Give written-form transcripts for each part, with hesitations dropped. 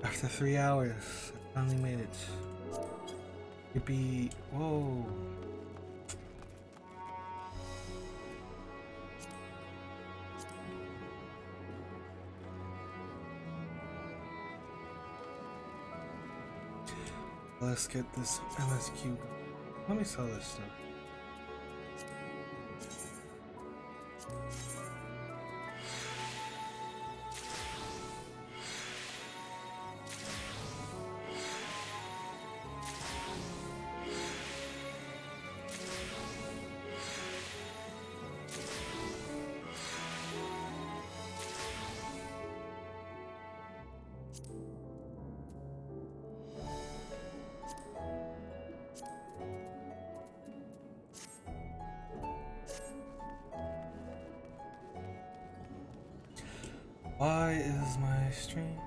After 3 hours, I finally made it. Yippee. Whoa. Let's get this MS cube. Let me sell this stuff. Why is my stream?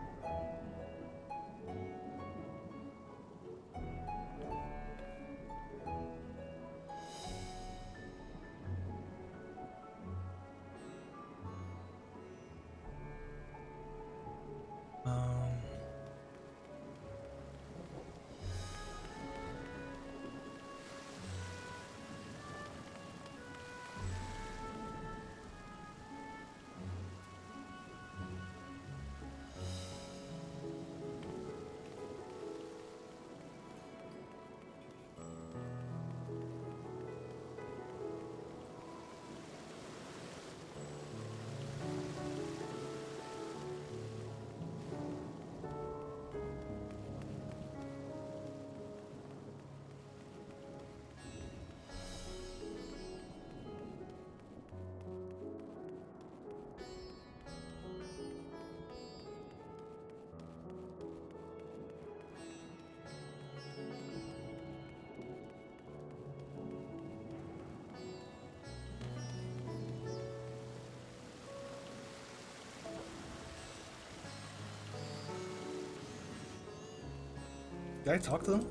Did I talk to them?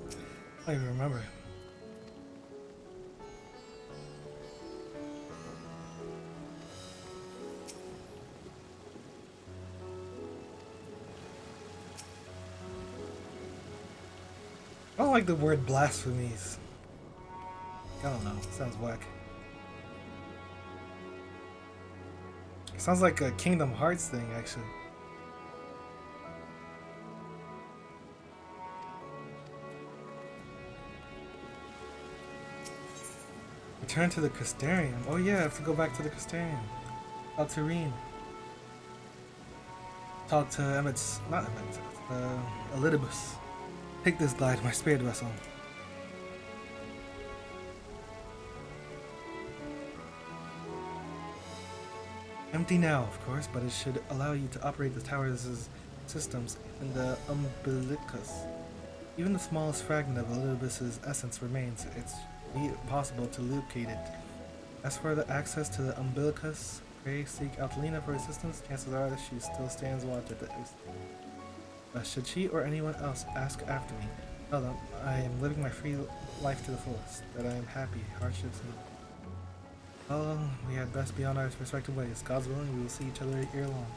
I don't even remember. I don't like the word blasphemies. I don't know. It sounds whack. It sounds like a Kingdom Hearts thing, actually. Return to the Custarium. Oh yeah, I have to go back to the Custarium. Talk to Reen. Talk to Emmett's... not Emmett. Elidibus. Take this glide, my spirit vessel. Empty now, of course, but it should allow you to operate the tower's systems in the umbilicus. Even the smallest fragment of Elidibus's essence remains. It's possible to locate it. As for the access to the umbilicus, pray seek out Lena for assistance. Chances are that she still stands watch at the should she or anyone else ask after me, tell them I am living my free life to the fullest, that I am happy, hardships and... Well, we had best be on our respective ways. God's willing, we will see each other ere long.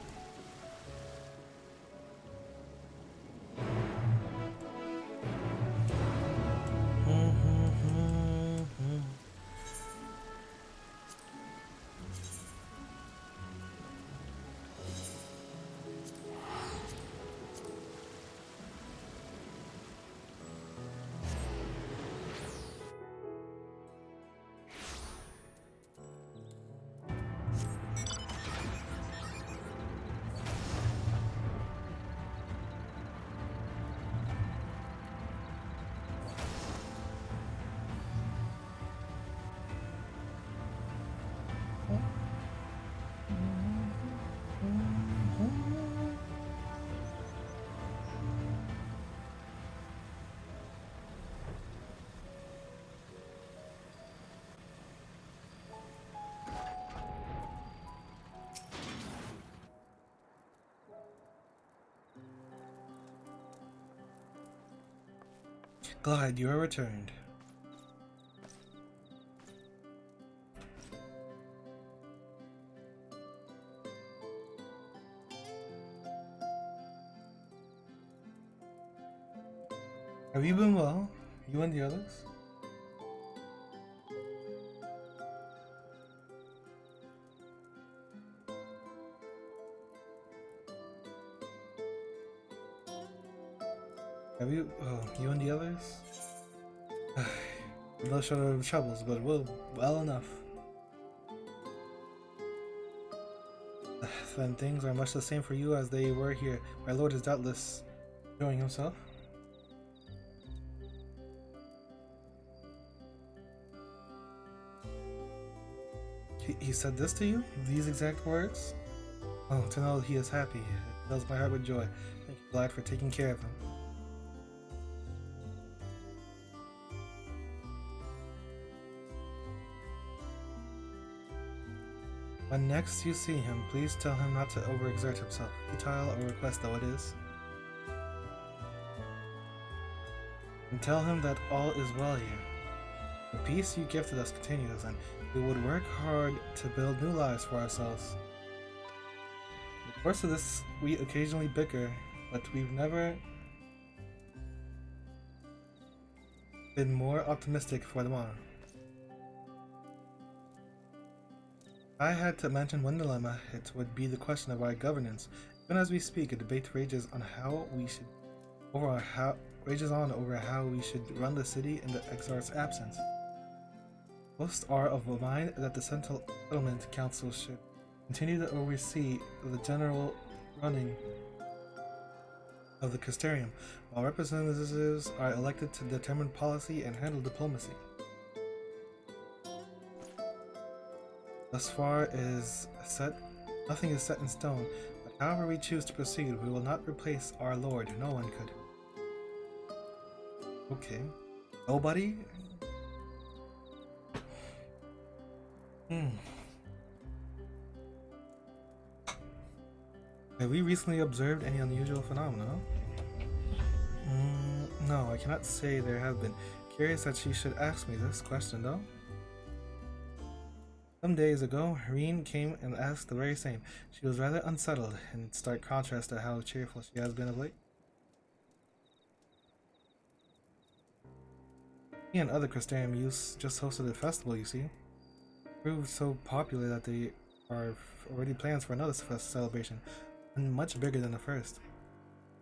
Glad you are returned. Have you been well? You and the others? Have you? Oh, you and the others? No short of troubles, but well enough. Then things are much the same for you as they were here. My lord is doubtless showing himself. He said this to you? These exact words? Oh, to know he is happy. It fills my heart with joy. Thank you, Glad, for taking care of him. When next you see him, please tell him not to overexert himself, futile or request though it is. And tell him that all is well here. The peace you gifted us continues, and we would work hard to build new lives for ourselves. In the course of this, we occasionally bicker, but we've never been more optimistic for tomorrow. If I had to mention one dilemma, it would be the question of our governance. Even as we speak, a debate rages on over how we should run the city in the Exarch's absence. Most are of a mind that the Central Settlement Council should continue to oversee the general running of the Castarium, while representatives are elected to determine policy and handle diplomacy. Thus far nothing is set in stone, but however we choose to proceed, we will not replace our lord. No one could. Okay. Nobody? Have we recently observed any unusual phenomena? No, I cannot say there have been. Curious that she should ask me this question, though. Some days ago, Reen came and asked the very same. She was rather unsettled, in stark contrast to how cheerful she has been of late. He and other Crystarium youths just hosted a festival, you see. Proved so popular that they are already plans for another celebration, and much bigger than the first.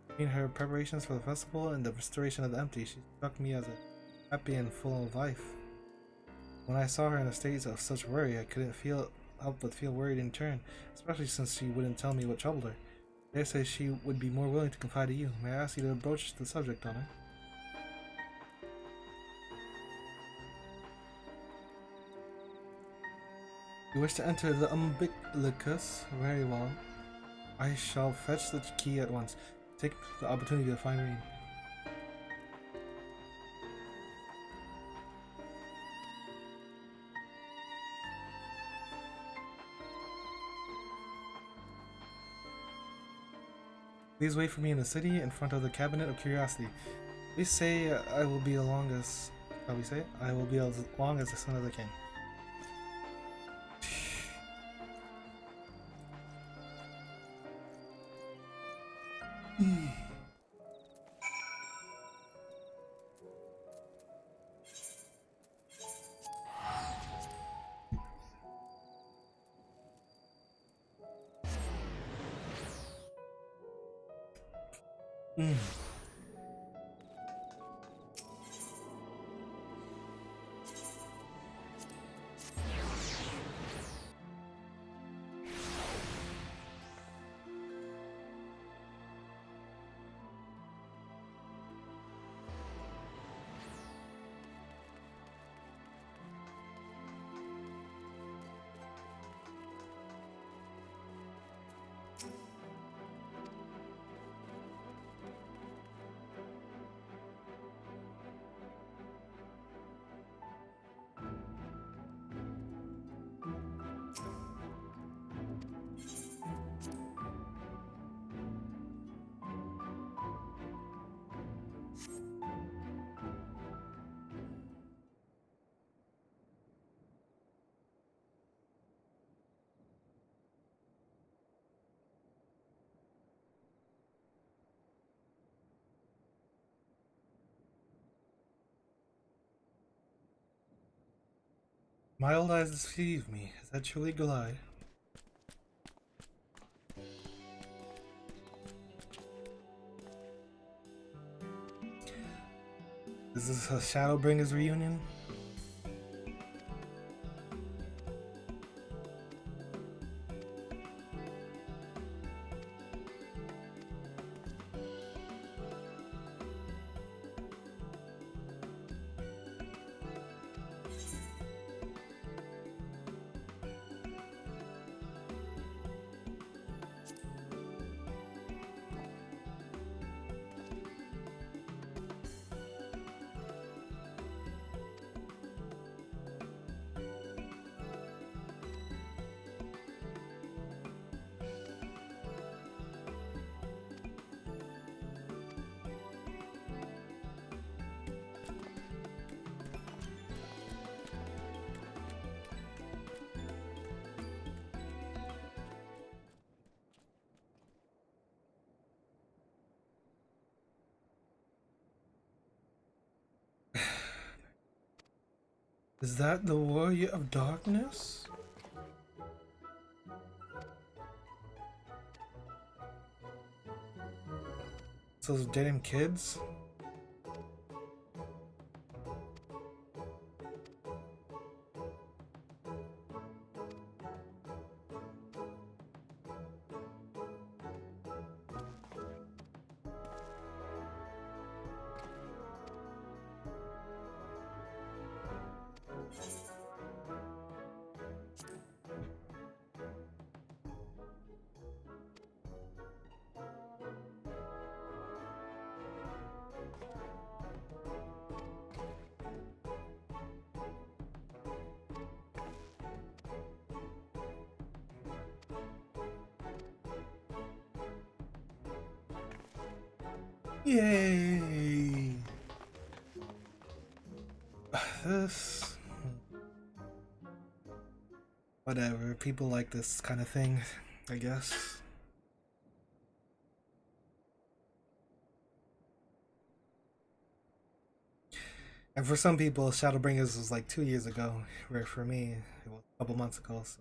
Between her preparations for the festival and the restoration of the empty, she struck me as happy and full of life. When I saw her in a state of such worry, I couldn't help but feel worried in turn, especially since she wouldn't tell me what troubled her. I dare say she would be more willing to confide to you. May I ask you to broach the subject on her? You wish to enter the umbilicus? Very well. I shall fetch the key at once. Take the opportunity to find Reen. Please wait for me in the city in front of the Cabinet of Curiosity. Please say I will be along as... How we say it? I will be as long as the son of the king. My old eyes deceive me. Is that truly Glide? Is this a Shadowbringers reunion? Is that the Warrior of Darkness? So those damn kids? Yay! This... Whatever, people like this kind of thing, I guess. And for some people, Shadowbringers was like 2 years ago, where for me, it was a couple months ago, so...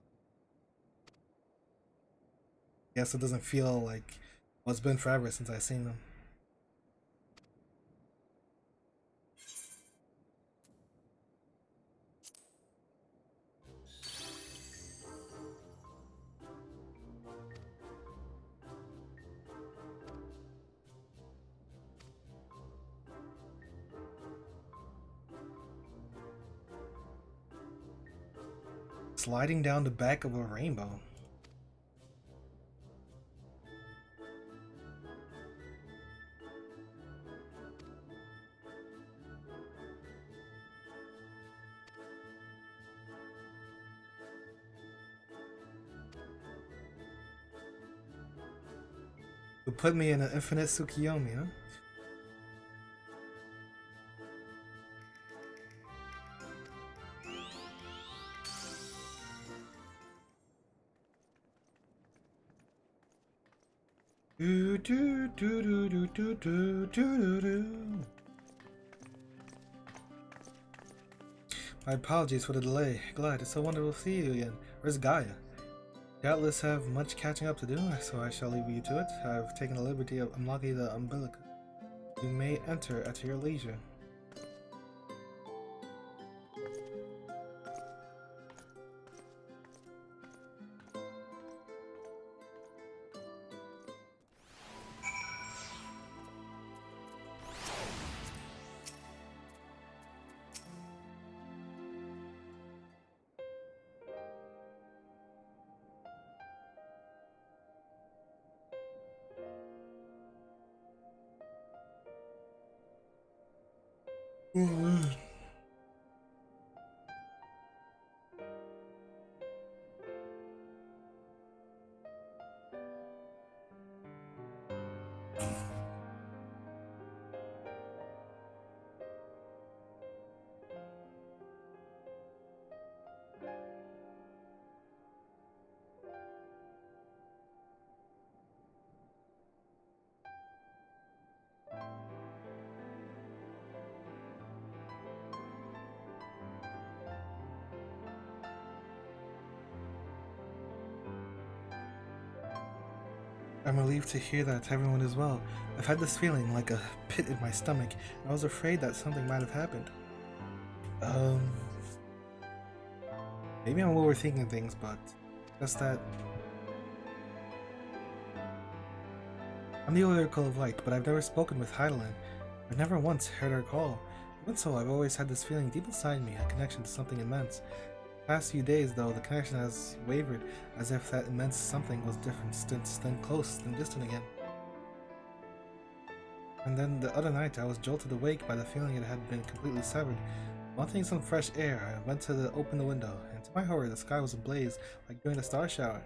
I guess it doesn't feel like... Well, it's been forever since I've seen them. Sliding down the back of a rainbow. You put me in an infinite Tsukiyomi, huh? Do do do do do do do do do. My apologies for the delay. Glad it's so wonderful to see you again. Where's Gaia? Doubtless have much catching up to do, so I shall leave you to it. I've taken the liberty of unlocking the umbilica. You may enter at your leisure. I'm relieved to hear that everyone is well. I've had this feeling like a pit in my stomach, and I was afraid that something might have happened. Um, Maybe I'm overthinking things, but just that I'm the Oracle of Light, but I've never spoken with Heidelin. I've never once heard her call. Even so, I've always had this feeling deep inside me, a connection to something immense. The past few days, though, the connection has wavered, as if that immense something was different, then close, then distant again. And then the other night, I was jolted awake by the feeling it had been completely severed. Wanting some fresh air, I went to open the window, and to my horror, the sky was ablaze, like during the star shower.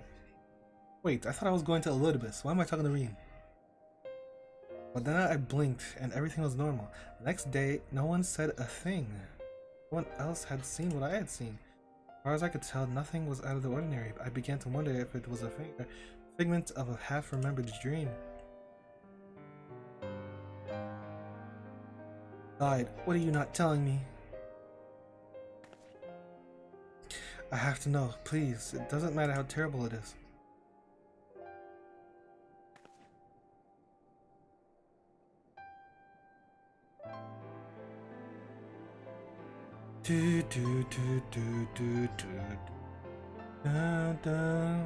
Wait, I thought I was going to Elidibus. Why am I talking to Reen? But then I blinked, and everything was normal. The next day, no one said a thing. No one else had seen what I had seen. As far as I could tell, nothing was out of the ordinary. I began to wonder if it was a figment of a half-remembered dream. God, what are you not telling me? I have to know, please. It doesn't matter how terrible it is. Do do do do do do da da.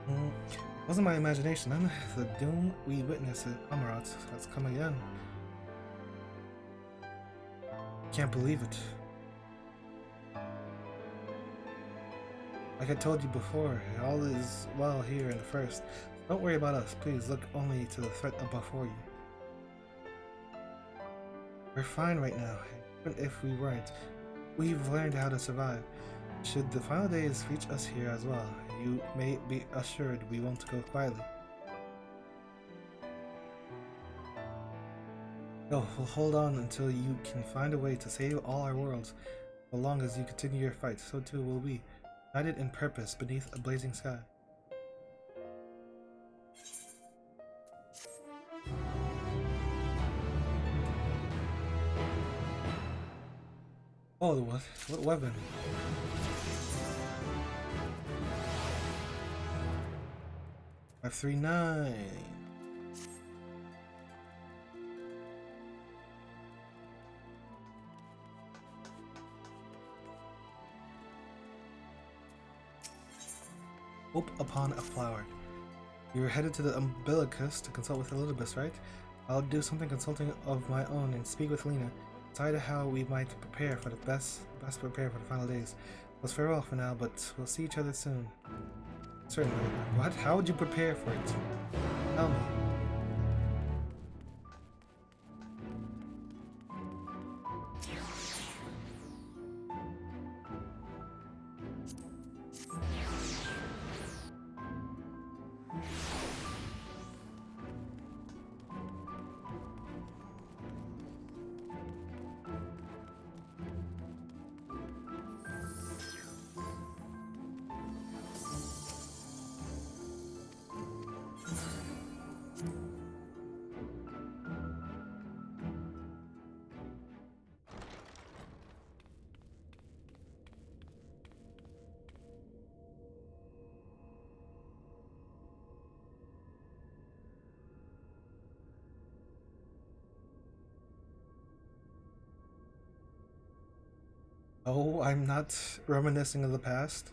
It wasn't my imagination, then. The doom we witnessed at Amarat has come again. Can't believe it. Like I told you before, all is well here in the first. Don't worry about us, please look only to the threat before you. We're fine right now, even if we weren't. We've learned how to survive. Should the final days reach us here as well, you may be assured we won't go quietly. No, we'll hold on until you can find a way to save all our worlds. So long as you continue your fight, so too will we, united in purpose beneath a blazing sky. Oh, what weapon? F39. Hope upon a flower. You're headed to the Umbilicus to consult with Elidibus, right? I'll do something consulting of my own and speak with Lena. Decide how we might prepare for the best prepare for the final days. Let's farewell for now, but we'll see each other soon. Certainly. What? How would you prepare for it? Tell me. Oh, I'm not reminiscing of the past.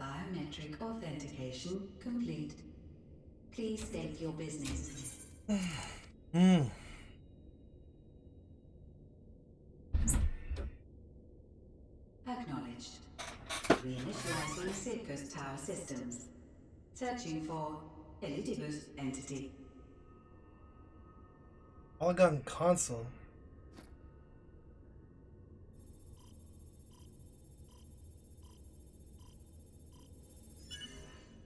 Biometric authentication complete. Please state your business. Acknowledged. Reinitializing Circus Tower systems. Searching for Elidibus entity. Polygon console.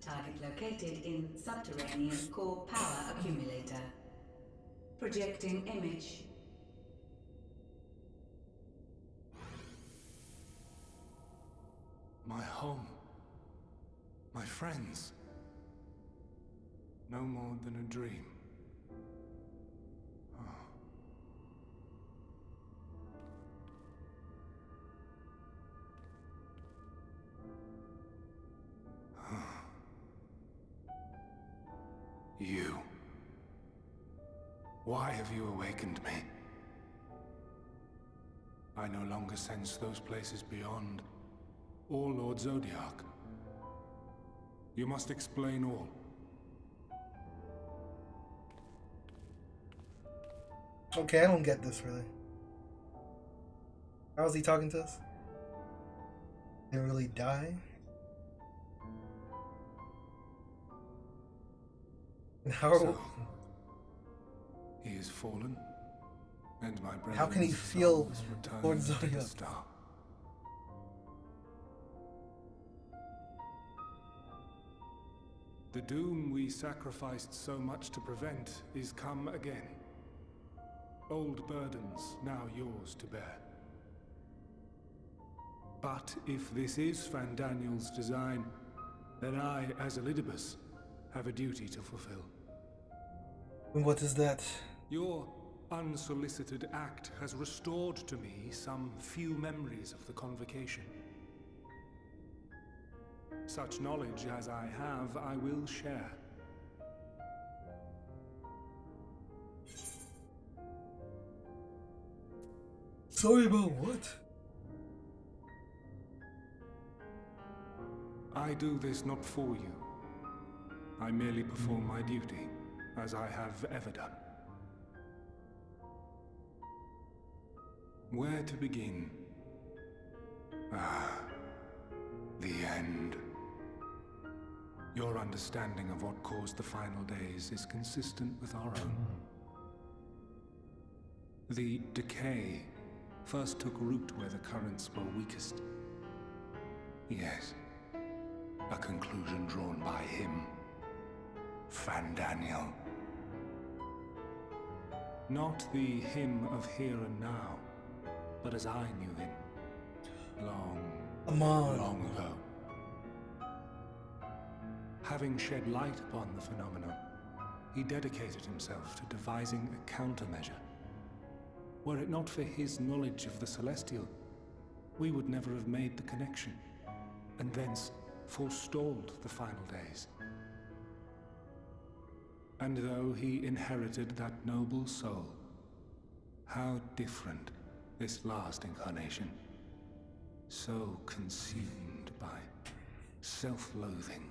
Target located in subterranean core power accumulator. Projecting image. My home. My friends. No more than a dream. You. Why have you awakened me? I no longer sense those places beyond, or Lord Zodiac. You must explain all. Okay, I don't get this really. How is he talking to us? Did he really die? And how are So, he is fallen, and my brother. How can he feel Lord Zodiac? Star. The doom we sacrificed so much to prevent is come again. Old burdens now yours to bear. But if this is Fandaniel's design, then I, as Elidibus, have a duty to fulfill. And what is that? Your unsolicited act has restored to me some few memories of the convocation. Such knowledge as I have, I will share. Sorry about what? I do this not for you. I merely perform my duty, as I have ever done. Where to begin? The end. Your understanding of what caused the final days is consistent with our own. The decay first took root where the currents were weakest. Yes, a conclusion drawn by him, Fandaniel. Not the him of here and now, but as I knew him, long ago. Having shed light upon the phenomenon, he dedicated himself to devising a countermeasure. Were it not for his knowledge of the Celestial, we would never have made the connection, and thence forestalled the final days. And though he inherited that noble soul, how different this last incarnation, so consumed by self-loathing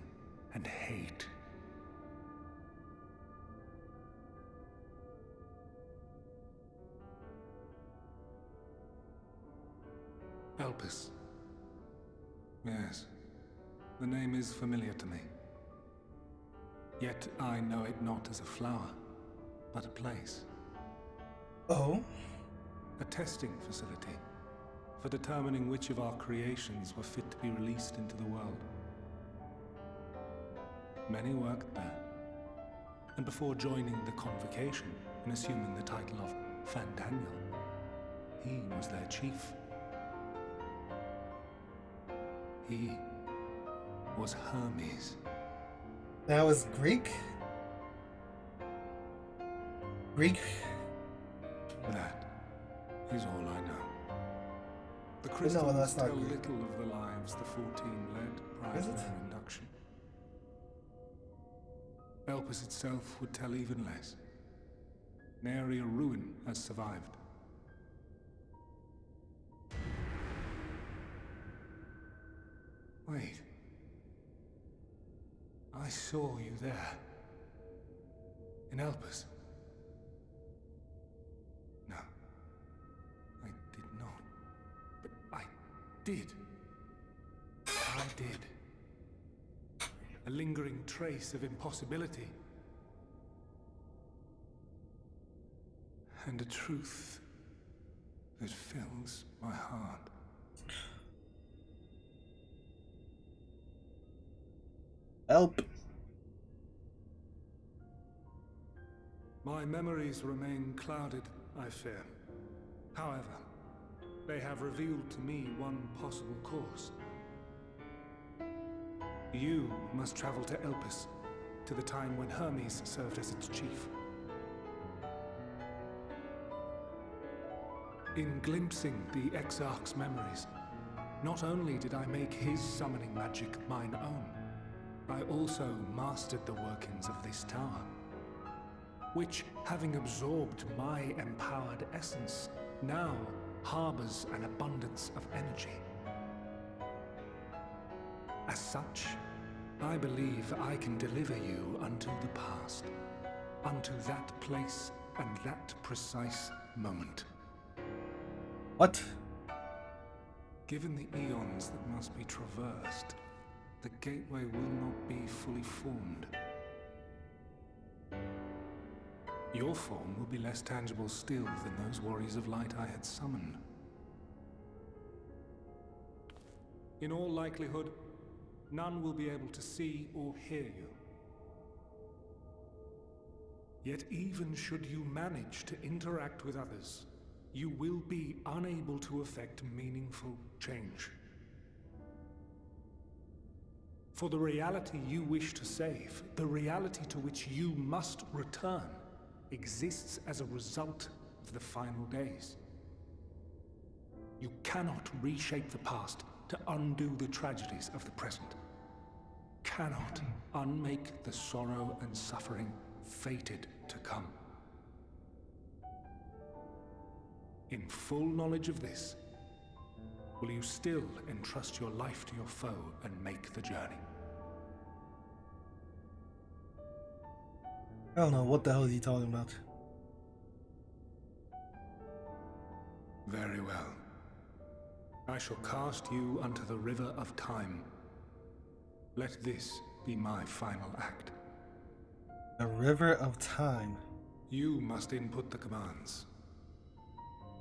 and hate. Elpis. Yes, the name is familiar to me. Yet I know it not as a flower, but a place. Oh? A testing facility for determining which of our creations were fit to be released into the world. Many worked there, and before joining the convocation and assuming the title of Fandaniel, he was their chief. He was Hermes. That was Greek? Greek? That is all I know. The crystals that's not tell Greek. little of the lives the 14 led prior Is to it? their induction. Elpis itself would tell even less. Nary a ruin has survived. Wait. I saw you there. In Elpis. No. I did not. But I did. I did. A lingering trace of impossibility. and a truth that fills my heart. Help. My memories remain clouded, I fear. However, they have revealed to me one possible course. You must travel to Elpis, to the time when Hermes served as its chief. In glimpsing the Exarch's memories, not only did I make his summoning magic mine own, I also mastered the workings of this tower, which, having absorbed my empowered essence, now harbors an abundance of energy. As such, I believe I can deliver you unto the past, unto that place and that precise moment. What? Given the eons that must be traversed, the gateway will not be fully formed. Your form will be less tangible still than those warriors of light I had summoned. In all likelihood, none will be able to see or hear you. Yet even should you manage to interact with others, you will be unable to effect meaningful change. For the reality you wish to save, the reality to which you must return, exists as a result of the final days. You cannot reshape the past to undo the tragedies of the present. Cannot unmake the sorrow and suffering fated to come. In full knowledge of this, will you still entrust your life to your foe and make the journey? I don't know what the hell is he talking about. Very well. I shall cast you unto the river of time. Let this be my final act. The River of Time. You must input the commands.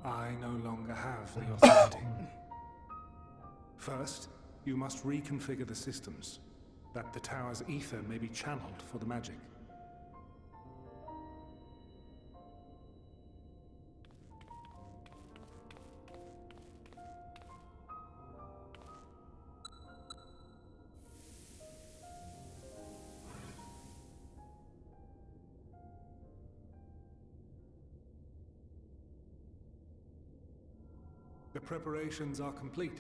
I no longer have the authority. First, you must reconfigure the systems, that the tower's ether may be channeled for the magic. The preparations are complete.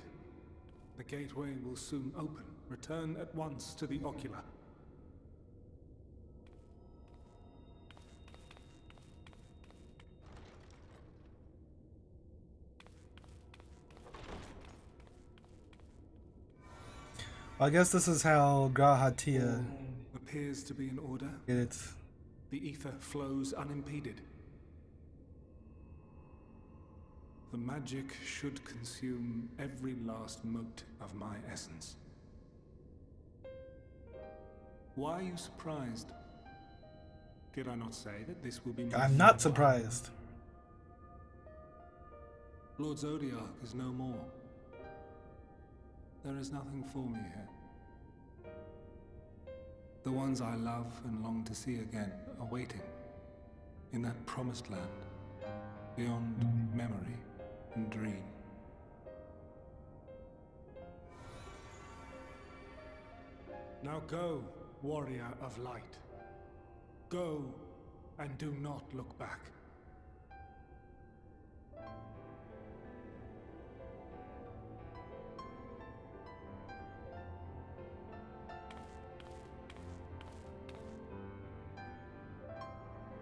The gateway will soon open. Return at once to the ocular. I guess this is how Grahatia Appears to be in order. did it. The ether flows unimpeded. The magic should consume every last mote of my essence. Why are you surprised? Did I not say that this will be my I'm not final surprised. Lord Zodiac is no more. There is nothing for me here. The ones I love and long to see again are waiting in that promised land, beyond memory and dream. Now go, warrior of light. Go and do not look back.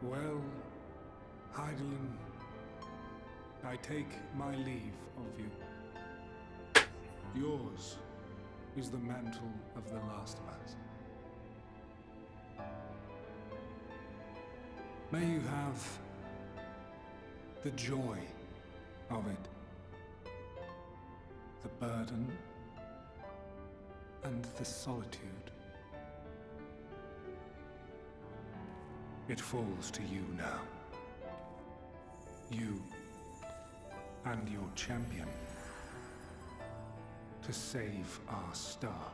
Well, Heidelin, I take my leave of you. Yours is the mantle of the last of us. May you have the joy of it, the burden, and the solitude. It falls to you now. You and your champion to save our star.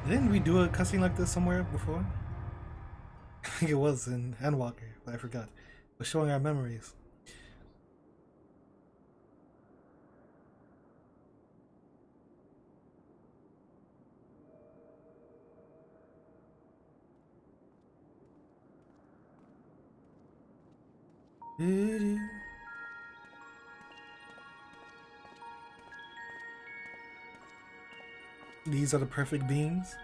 Didn't we do a cutscene like this somewhere before? I think it was in Endwalker, but I forgot. It was showing our memories. These are the perfect beings.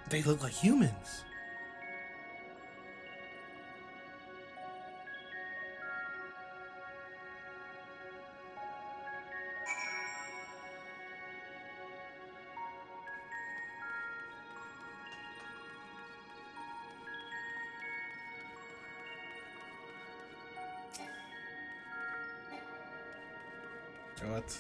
They look like humans. What?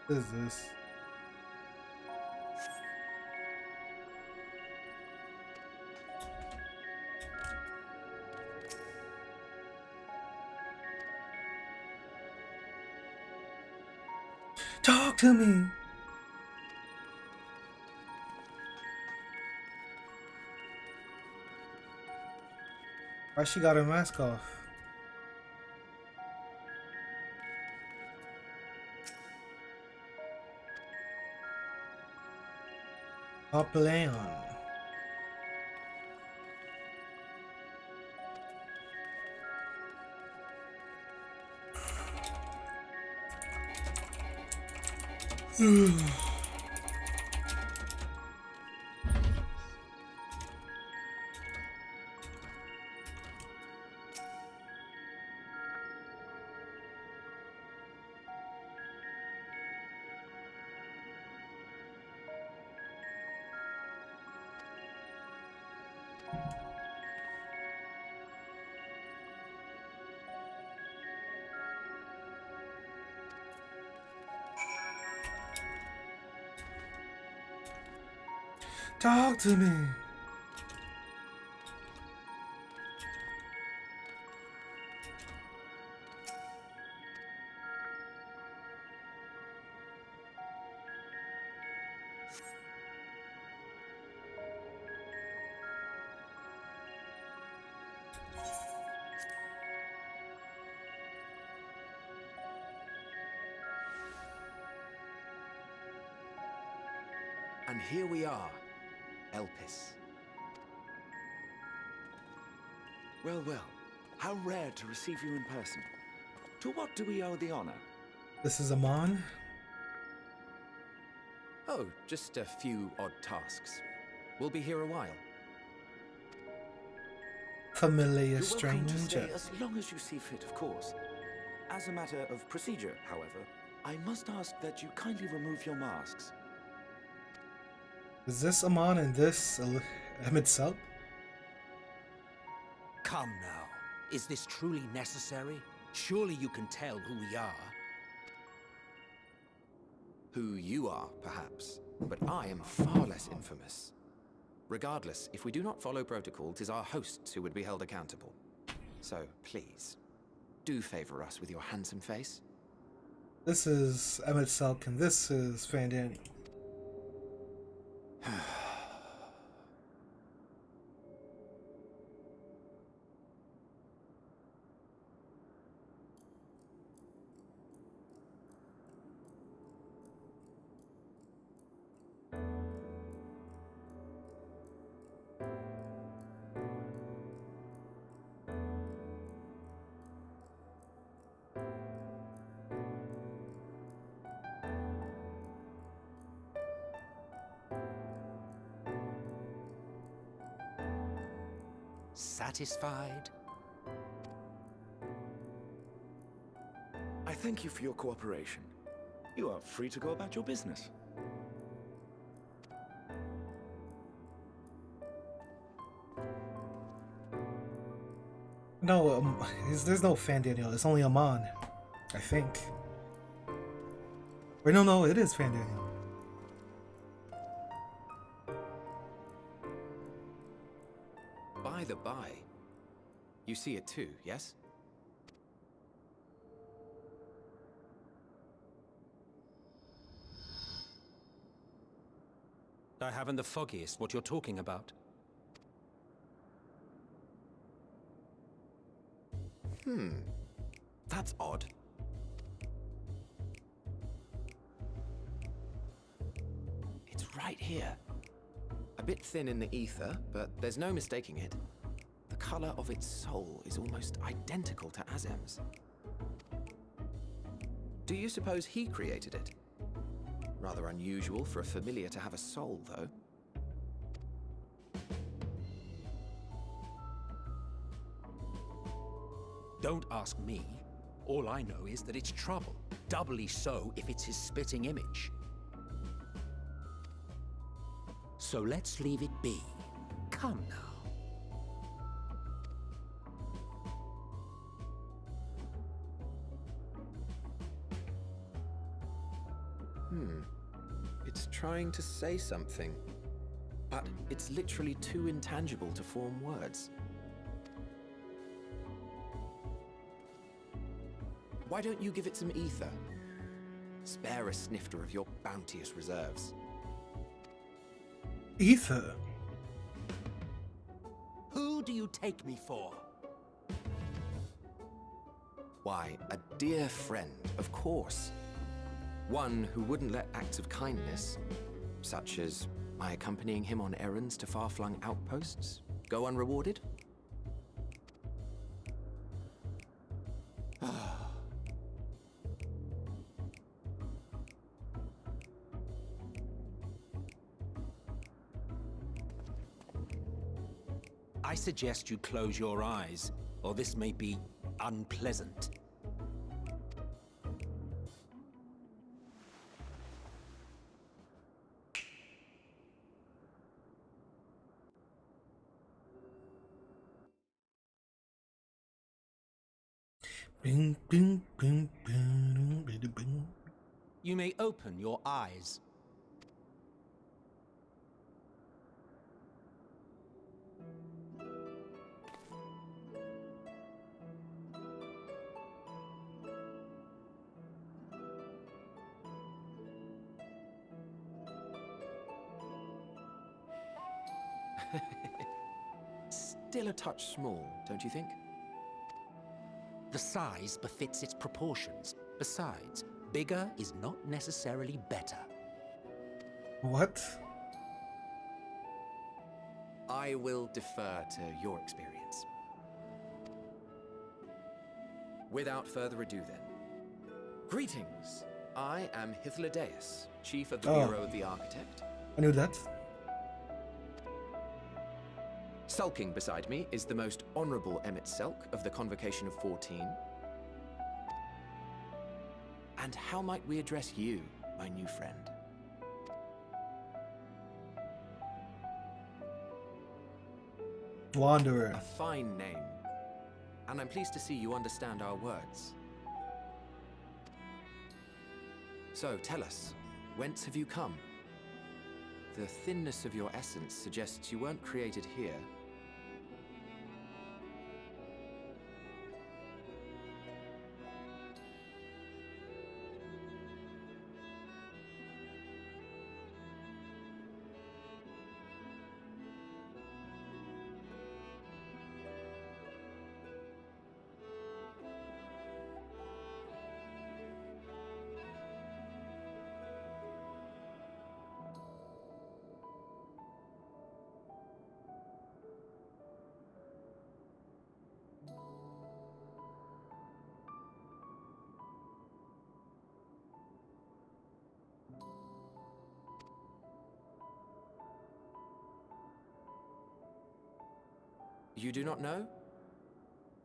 What is this? Talk to me! Why she got her mask off? Hop Leon. Talk to me. And here we are, Elpis. Well, well, how rare to receive you in person. To what do we owe the honor? This is Amon. Oh, just a few odd tasks. We'll be here a while. Familiar You're welcome to stay stranger. as long as you see fit, of course. As a matter of procedure, however, I must ask that you kindly remove your masks. Is this Amon and this Emmett Selk? Come now. Is this truly necessary? Surely you can tell who we are. Who you are, perhaps, but I am far less infamous. Regardless, if we do not follow protocol, 'tis our hosts who would be held accountable. So, please, do favor us with your handsome face. This is Emmett Selk and this is Fan Daniel. Satisfied? I thank you for your cooperation. You are free to go about your business. No, there's no Fan Daniel. It's only Amon, I think. Or no, it is Fan Daniel. By the by, you see it too, yes? I haven't the foggiest what you're talking about. That's odd. It's right here. A bit thin in the ether, but there's no mistaking it. The color of its soul is almost identical to Azem's. Do you suppose he created it? Rather unusual for a familiar to have a soul, though. Don't ask me. All I know is that it's trouble. Doubly so if it's his spitting image. So let's leave it be. Come now. It's trying to say something, but it's literally too intangible to form words. Why don't you give it some ether? Spare a snifter of your bounteous reserves. Ether. Who do you take me for? Why, a dear friend, of course. One who wouldn't let acts of kindness, such as my accompanying him on errands to far-flung outposts, go unrewarded. I suggest you close your eyes, or this may be unpleasant. Bing, bing, bing, bing, bing, bing. You may open your eyes. Still a touch small, don't you think? The size befits its proportions. Besides, bigger is not necessarily better. What? I will defer to your experience. Without further ado then. Greetings! I am Hythlodaeus, Chief of the Bureau of the Architect. I knew that. Sulking beside me is the most honorable Emmett Selk of the Convocation of 14. And how might we address you, my new friend? Wanderer. A fine name. And I'm pleased to see you understand our words. So, tell us, whence have you come? The thinness of your essence suggests you weren't created here. You do not know?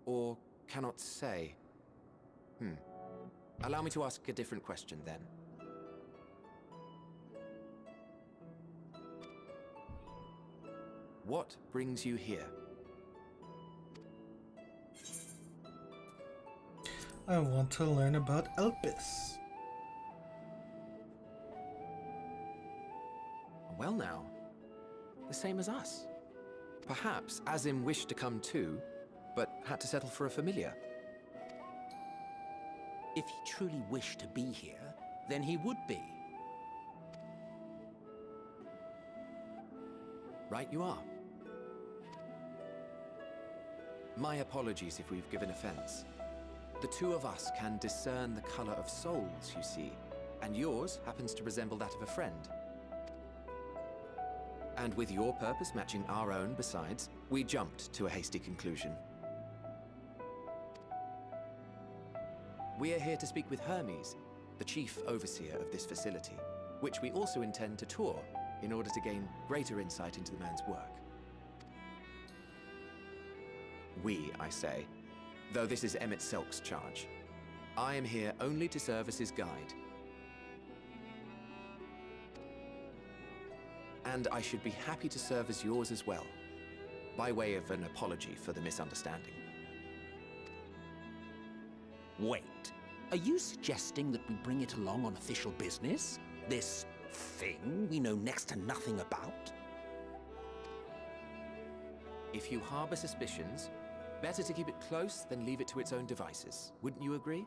Or cannot say? Allow me to ask a different question then. What brings you here? I want to learn about Elpis. Well now, the same as us. Perhaps Azim wished to come too, but had to settle for a familiar. If he truly wished to be here, then he would be. Right you are. My apologies if we've given offense. The two of us can discern the color of souls, you see, and yours happens to resemble that of a friend. And with your purpose matching our own besides, we jumped to a hasty conclusion. We are here to speak with Hermes, the chief overseer of this facility, which we also intend to tour in order to gain greater insight into the man's work. We, I say, though this is Emmett Selk's charge. I am here only to serve as his guide. And I should be happy to serve as yours as well, by way of an apology for the misunderstanding. Wait, are you suggesting that we bring it along on official business? This thing we know next to nothing about? If you harbor suspicions, better to keep it close than leave it to its own devices. Wouldn't you agree?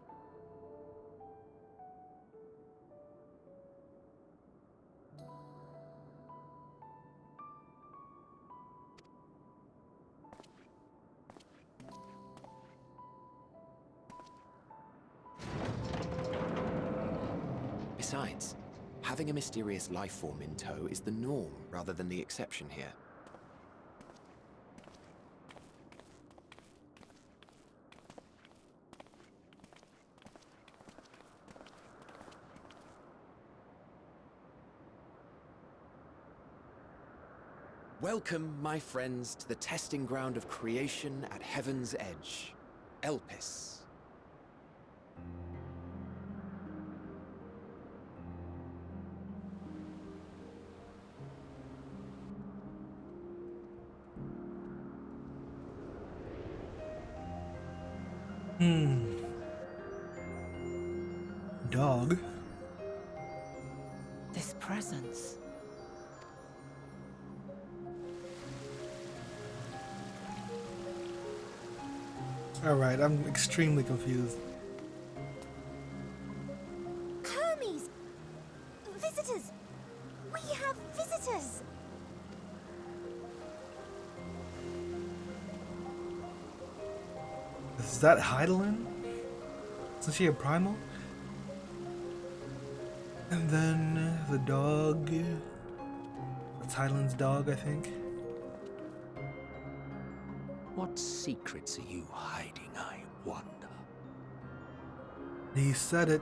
Besides, having a mysterious life form in tow is the norm rather than the exception here. Welcome, my friends, to the testing ground of creation at Heaven's Edge, Elpis. Dog. This presence. Alright, I'm extremely confused. Hermes! Visitors! We have visitors! Is that Heidelin? Isn't she a primal? And then the dog. That's Heidelin's dog, I think. What secrets are you hiding, I wonder? He said it.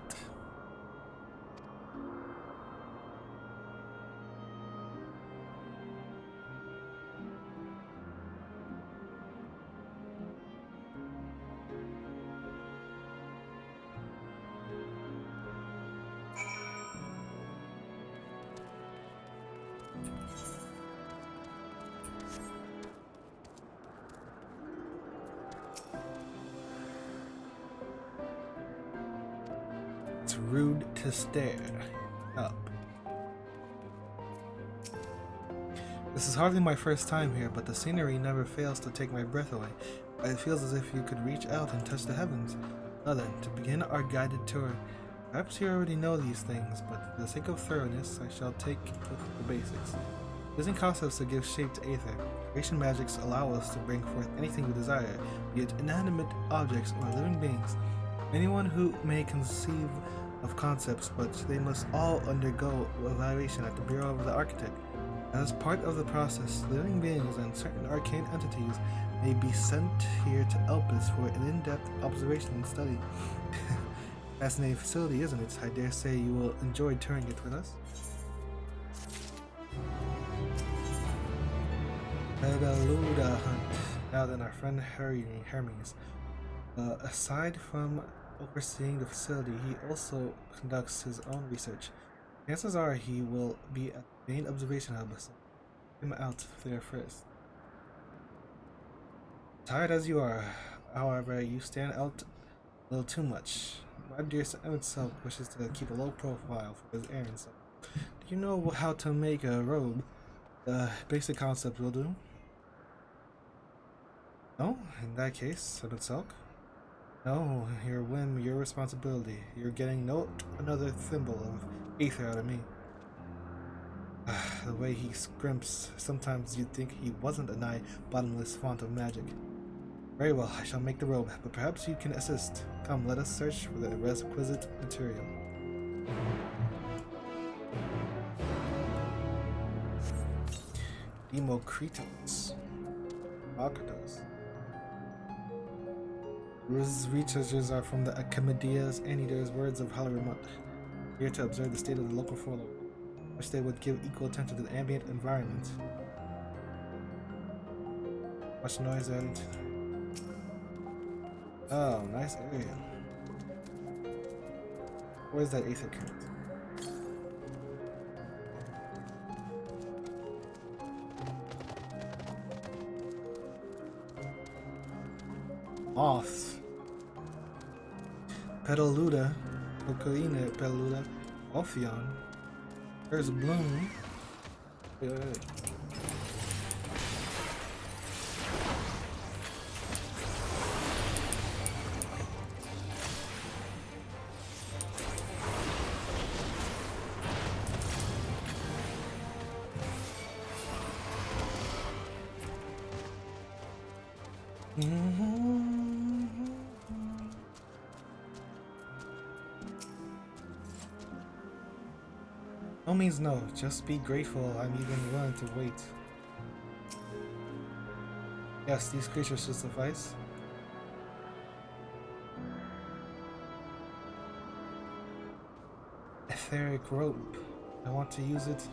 It's rude to stare up. This is hardly my first time here, but the scenery never fails to take my breath away. It feels as if you could reach out and touch the heavens. Now then, to begin our guided tour. Perhaps you already know these things, but for the sake of thoroughness, I shall take the basics. Using concepts to give shape to aether, creation magics allow us to bring forth anything we desire, be it inanimate objects or living beings. Anyone who may conceive of concepts, but they must all undergo evaluation at the Bureau of the Architect. As part of the process, living beings and certain arcane entities may be sent here to Elpis for an in-depth observation and study. Fascinating facility, isn't it? I dare say you will enjoy touring it with us. Megaluda hunt. Now then, our friend Hermes. Aside from overseeing the facility, he also conducts his own research. Chances are he will be at the main observation hub, so get him out there first. Tired as you are, however, you stand out a little too much. My dear Emmett Silk wishes to keep a low profile for his errands. Do you know how to make a robe? The basic concept will do. No, in that case, Emmett Silk. No, your whim, your responsibility. You're getting another thimble of ether out of me. The way he scrimps, sometimes you'd think he wasn't a nigh bottomless font of magic. Very well, I shall make the robe, but perhaps you can assist. Come, let us search for the requisite material. Democritus. Arcados. These researchers are from the Academia's Anteater's Words of Hollywood, here to observe the state of the local flora, which they would give equal attention to the ambient environment. Much noise added. Oh, nice area. Where's that ether current? Moths. Pedaluda, Cocaine Pedaluda, Ophion. There's a bloom. Wait. 'No means no, just be grateful I'm even willing to wait. Yes, these creatures should suffice. Etheric rope. I want to use it to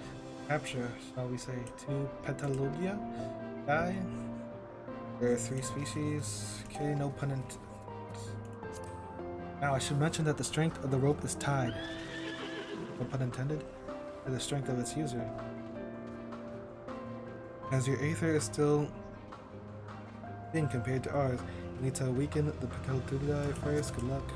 capture, shall we say, 2 Petalogia? Die? There are 3 species. Okay, no pun intended. Now I should mention that the strength of the rope is tied, no pun intended, to the strength of its user. As your aether is still thin compared to ours, you need to weaken the Petalogia first. Good luck.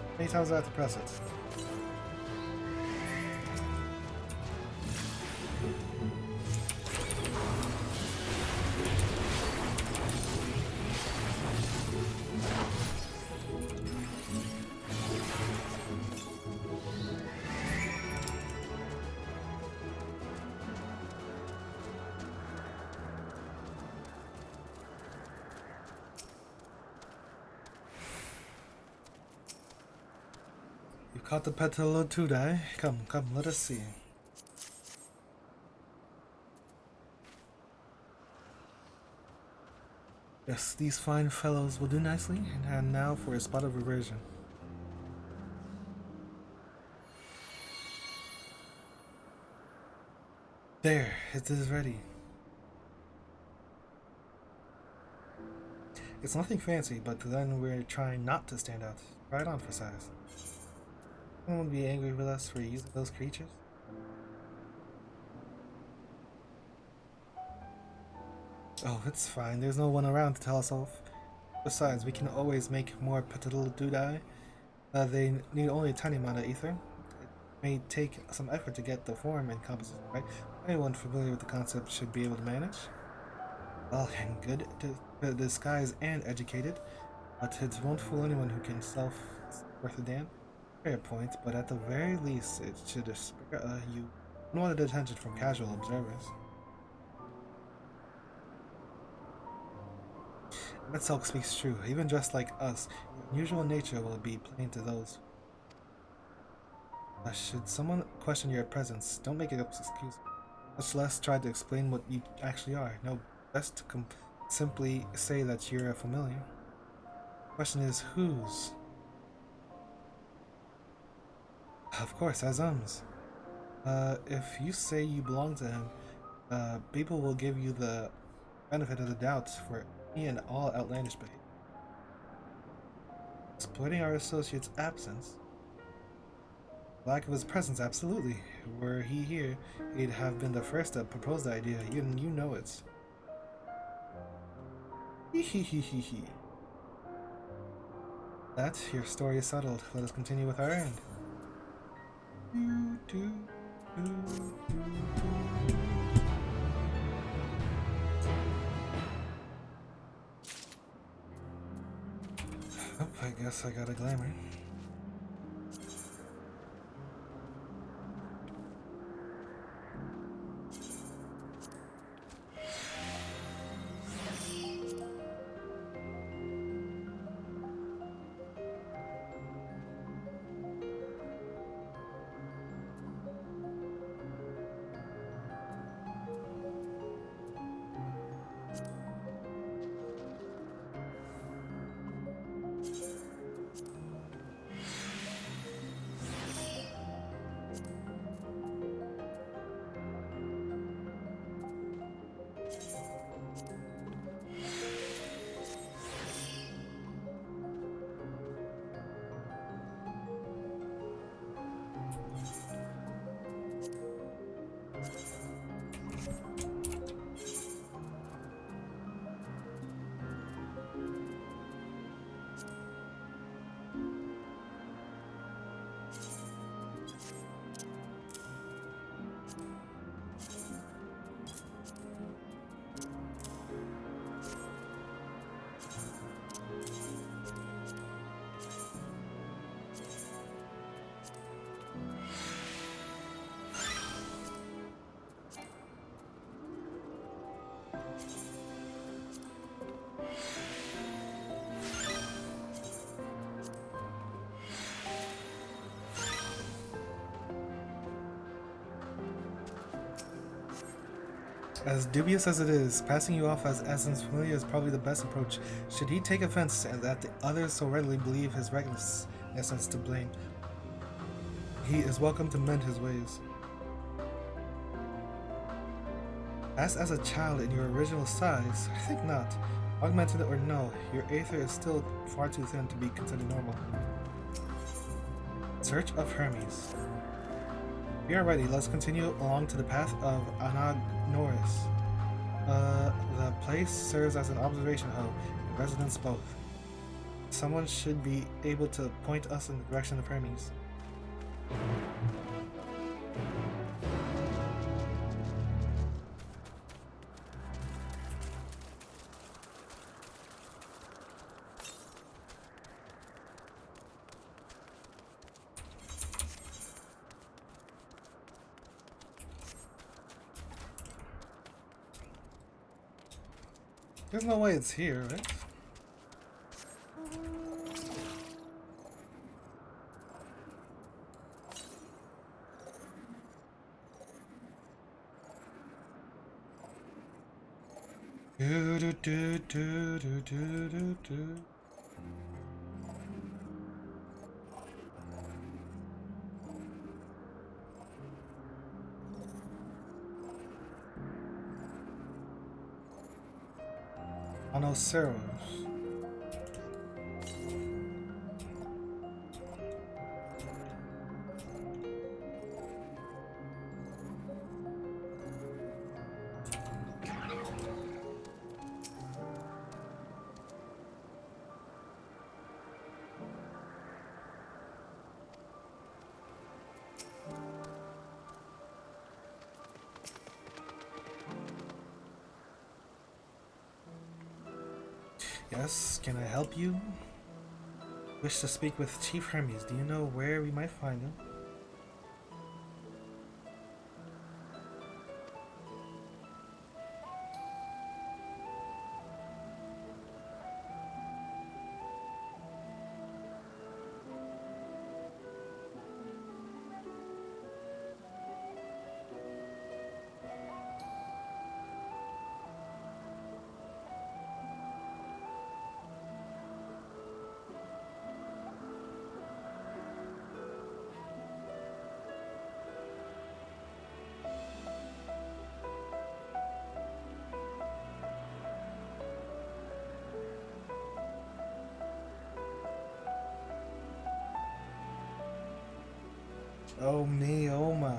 How many times do I have to press it? You caught the Petalogia. Come, let us see. Yes, these fine fellows will do nicely, and now for a spot of reversion. There, it is ready. It's nothing fancy, but then we're trying not to stand out. Right on for size. Someone would be angry with us for using those creatures? Oh, it's fine. There's no one around to tell us off. Besides, we can always make more Petalogia. They need only a tiny amount of ether. It may take some effort to get the form and composition right. Anyone familiar with the concept should be able to manage. Well and good to disguise and educated, but it won't fool anyone who can worth a damn. Fair point, but at the very least, it should spare you unwanted attention from casual observers. Metzelk speaks true. Even dressed like us, your unusual nature will be plain to those. Should someone question your presence, don't make it up excuse. much less try to explain what you actually are. No, best to simply say that you're a familiar. Question is, whose? Of course, Azam's. If you say you belong to him, people will give you the benefit of the doubt for any and all outlandish behavior. Exploiting our associate's absence. Lack of his presence, absolutely. Were he here, he'd have been the first to propose the idea. You know it. Hee. That, your story is settled. Let us continue with our errand. Oh, I guess I got a glamour. As dubious as it is, passing you off as Essence Familiar is probably the best approach. Should he take offense that the others so readily believe his recklessness is to blame, he is welcome to mend his ways. As a child in your original size, I think not. Augmented or no, your aether is still far too thin to be considered normal. Search of Hermes. We are ready. Let's continue along to the path of Anagnoris. The place serves as an observation hub and residence both. Someone should be able to point us in the direction of Hermes. There's no way it's here, right? Do. Anoceros. Yes, can I help you? Wish to speak with Chief Hermes. Do you know where we might find him? Oh me, oh my.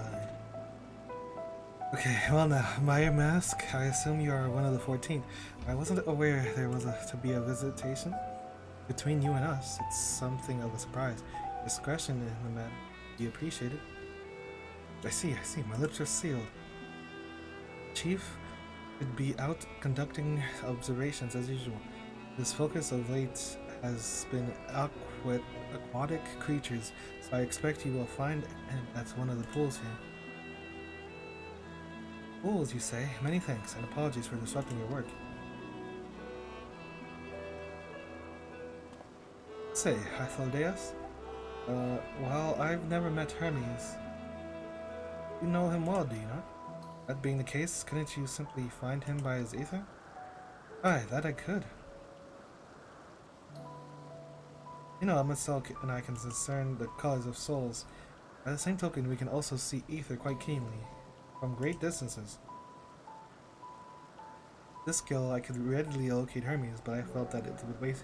Okay, well now, my mask, I assume you are one of the 14. I wasn't aware there was to be a visitation between you and us. It's something of a surprise. Discretion in the matter be appreciated. I see, my lips are sealed. Chief would be out conducting observations as usual. His focus of late has been aquatic creatures, so I expect you will find him at one of the pools here. Pools, you say? Many thanks, and apologies for disrupting your work. Say, Hythlodeus? Well, I've never met Hermes. You know him well, do you not? That being the case, couldn't you simply find him by his ether? Aye, that I could. You know, myself and I can discern the colors of souls. By the same token, we can also see ether quite keenly, from great distances. This skill, I could readily locate Hermes, but I felt that it would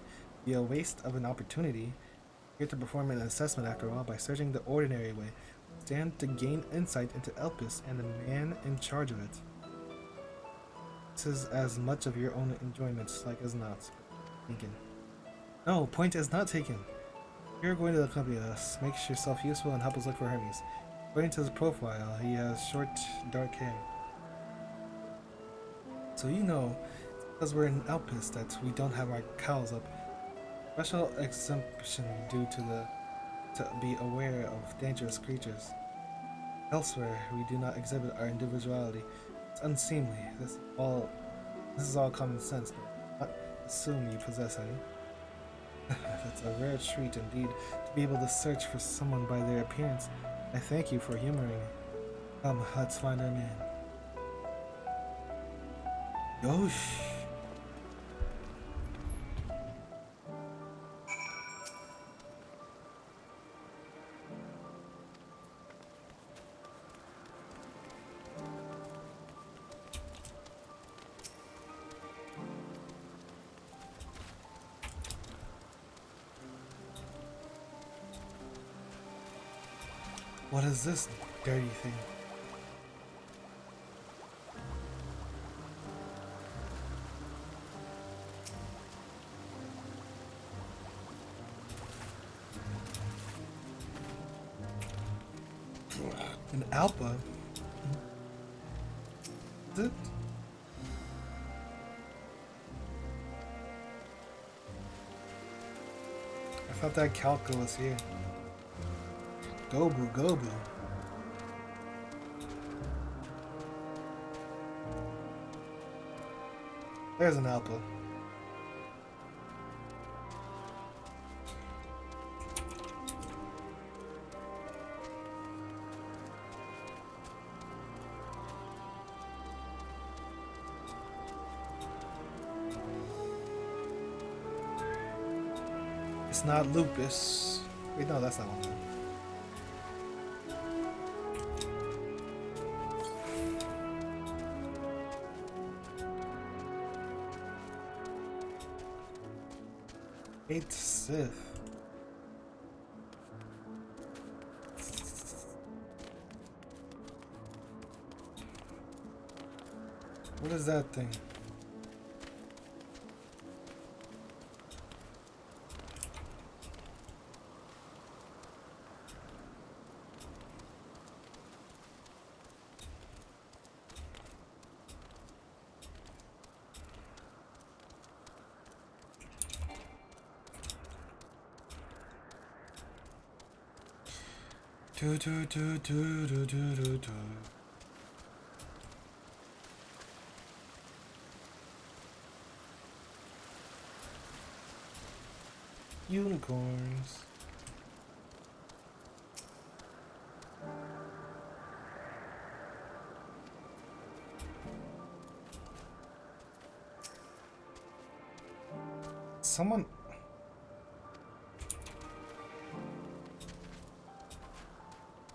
be a waste of an opportunity here to perform an assessment after all by searching the ordinary way. Stand to gain insight into Elpis and the man in charge of it. This is as much of your own enjoyment, like as not. Taken. No, point is not taken. You're going to accompany us. Make yourself useful and help us look for Hermes. According to his profile, he has short, dark hair. So you know, because we're in Elpis, that we don't have our cowls up. Special exemption due to be aware of dangerous creatures. Elsewhere, we do not exhibit our individuality. It's unseemly. This is all common sense, but not assume you possess any. That's a rare treat indeed, to be able to search for someone by their appearance. I thank you for humoring me. Come, let's find our man. Yosh! What is this dirty thing? An Alpha? Is it? I thought that Calca was here. Gobu, Gobu. There's an Alpha. It's not lupus. Wait, no, that's not one. 8th Sith. What is that thing? Do do do do do do do do. Unicorns. Someone.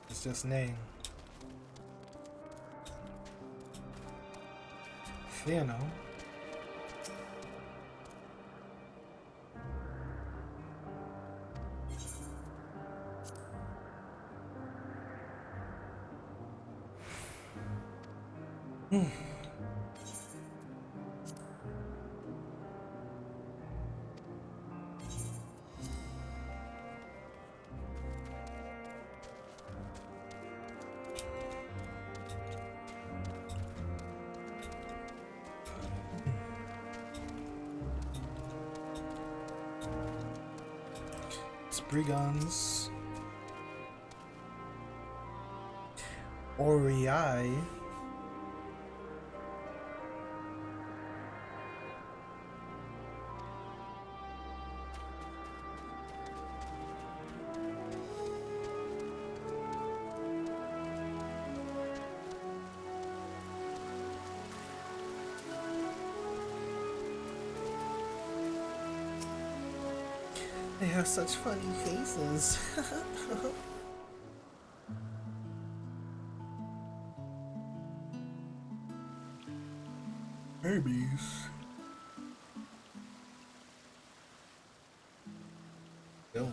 It's just name. Theano. Sprigons. Oriai. They have such funny faces. Babies. Yo.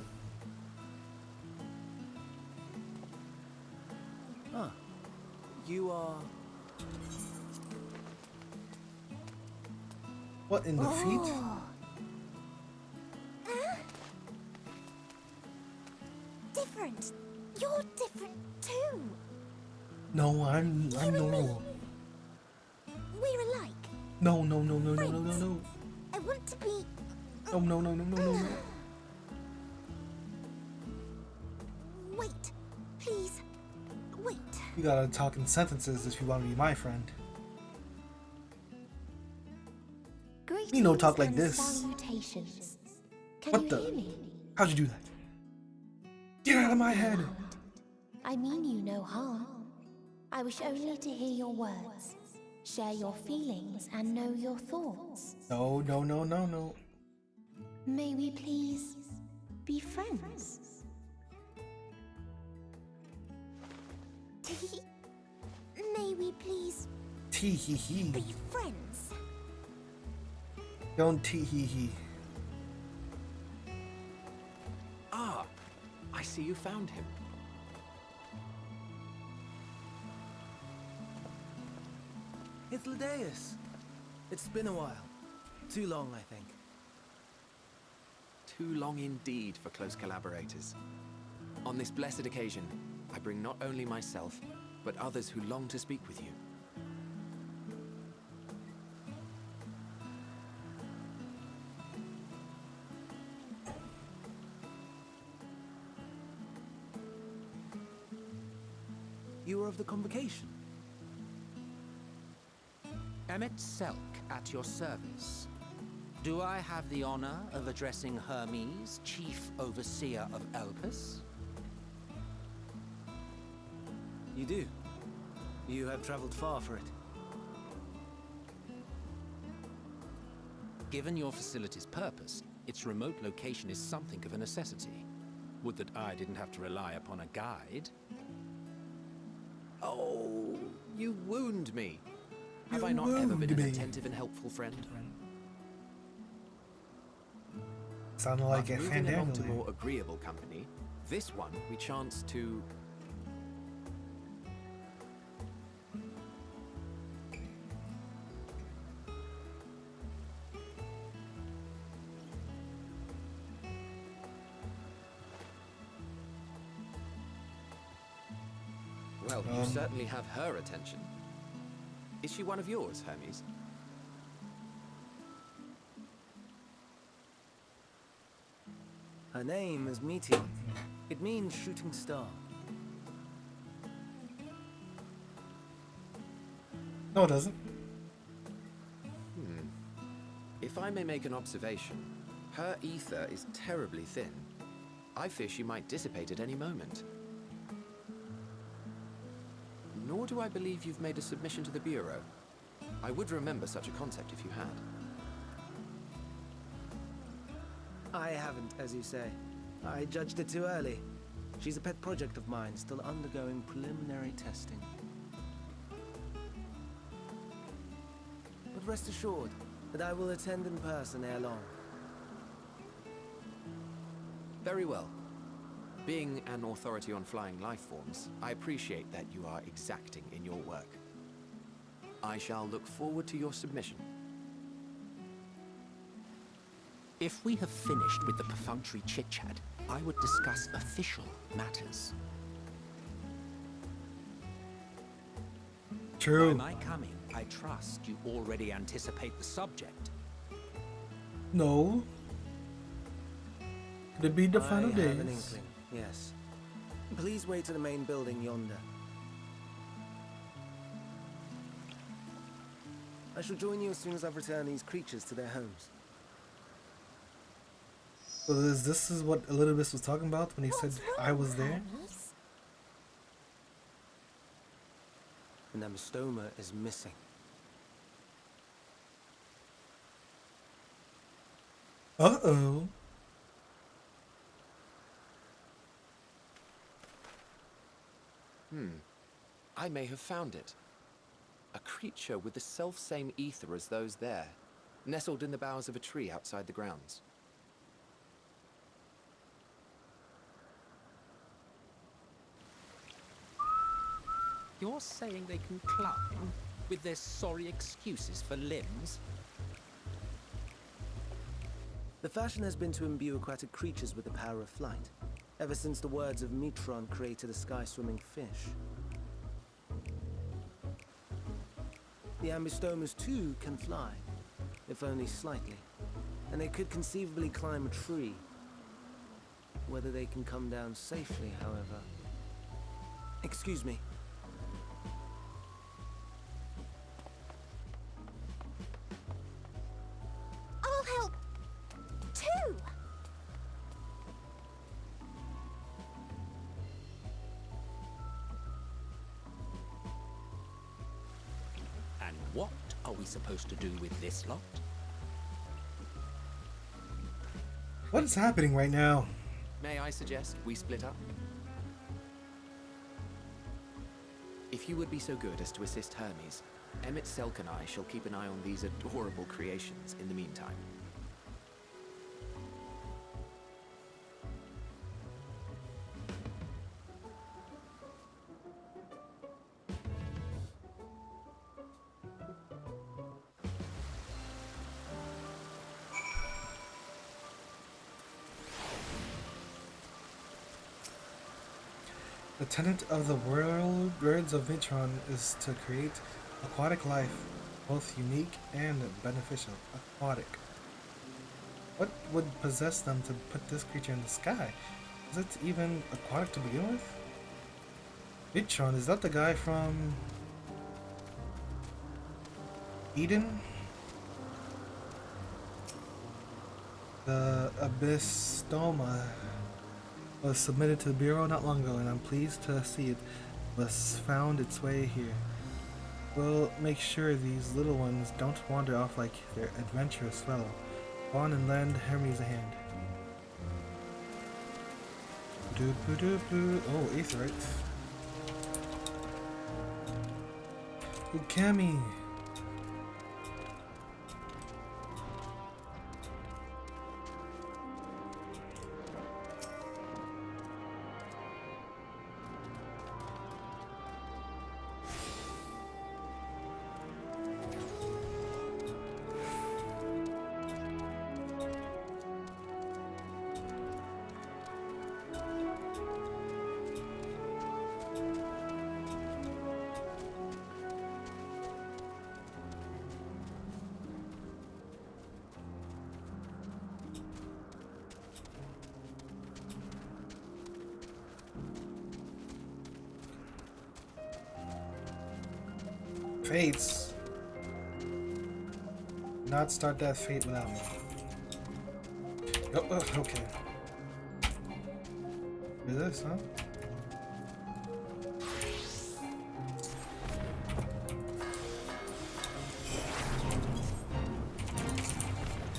Ah, you are... What in the feet? Different. You're different too. No, I'm normal. We're alike. No, no, no, no, no, no, no, no. I want to be. No, no, no, no, no, no, no. Wait, please. Wait. You gotta talk in sentences if you want to be my friend. Greetings You know, talk like and this. Salutations. Can What you the? hear me? How'd you do that? Get out of my head! I mean you no harm. I wish only to hear your words, share your feelings, and know your thoughts. No, no, no, no, no. May we please be friends? May we please Tee hee hee. be friends? Don't tee hee hee. Ah, I see you found him. It's Ladeus. It's been a while. Too long, I think. Too long indeed for close collaborators. On this blessed occasion, I bring not only myself, but others who long to speak with you. You were of the convocation. Emmett Selk at your service. Do I have the honor of addressing Hermes, Chief Overseer of Elpis? You do. You have traveled far for it. Given your facility's purpose, its remote location is something of a necessity. Would that I didn't have to rely upon a guide. Oh, you wound me. Have You I not ever been wound an me. attentive and helpful friend? Sounded like But a moving along to fandangle. more agreeable company, this one we chance to... Well, you certainly have her attention. Is she one of yours, Hermes? Her name is Meteor. It means shooting star. No, it doesn't. If I may make an observation, her ether is terribly thin. I fear she might dissipate at any moment. Nor do I believe you've made a submission to the Bureau. I would remember such a concept if you had. I haven't, as you say. I judged it too early. She's a pet project of mine, still undergoing preliminary testing. But rest assured that I will attend in person ere long. Very well. Being an authority on flying life forms, I appreciate that you are exacting in your work. I shall look forward to your submission. If we have finished with the perfunctory chit-chat, I would discuss official matters. True. By my coming, I trust you already anticipate the subject. No. Could it be the final I have an days? inkling, yes. Please wait to the main building yonder. I shall join you as soon as I've returned these creatures to their homes. So this is what Elidibus was talking about when he said I was there? And Amistoma is missing. Uh-oh. I may have found it. A creature with the self-same ether as those there, nestled in the boughs of a tree outside the grounds. You're saying they can climb with their sorry excuses for limbs? The fashion has been to imbue aquatic creatures with the power of flight, ever since the words of Metron created a sky-swimming fish. The Ambistomas too can fly, if only slightly, and they could conceivably climb a tree. Whether they can come down safely, however... Excuse me. I'll help too. And what are we supposed to do with this lot? What is happening right now? May I suggest we split up? If you would be so good as to assist Hermes, Emmett Selk and I shall keep an eye on these adorable creations in the meantime. The tenet of the words of Metron is to create aquatic life, both unique and beneficial. Aquatic. What would possess them to put this creature in the sky? Is it even aquatic to begin with? Metron, is that the guy from Eden? The Abyssstoma was submitted to the Bureau not long ago, and I'm pleased to see it was found its way here. We'll make sure these little ones don't wander off like their adventurous fellow. Go on and lend Hermes a hand. Oh, Aetherite. Good Cammy. Fates. Not start that fate without me. Oh, okay. Do this, huh?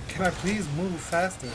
Can I please move faster?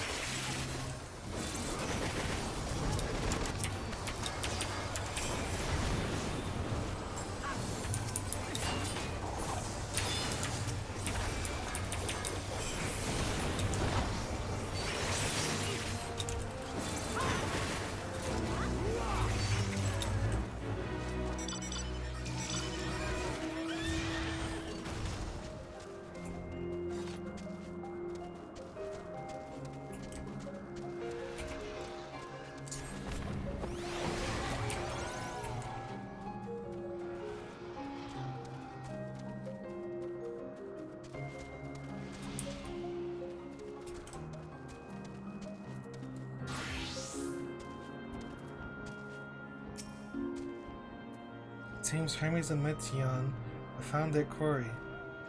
It seems Hermes and Metion have found their quarry,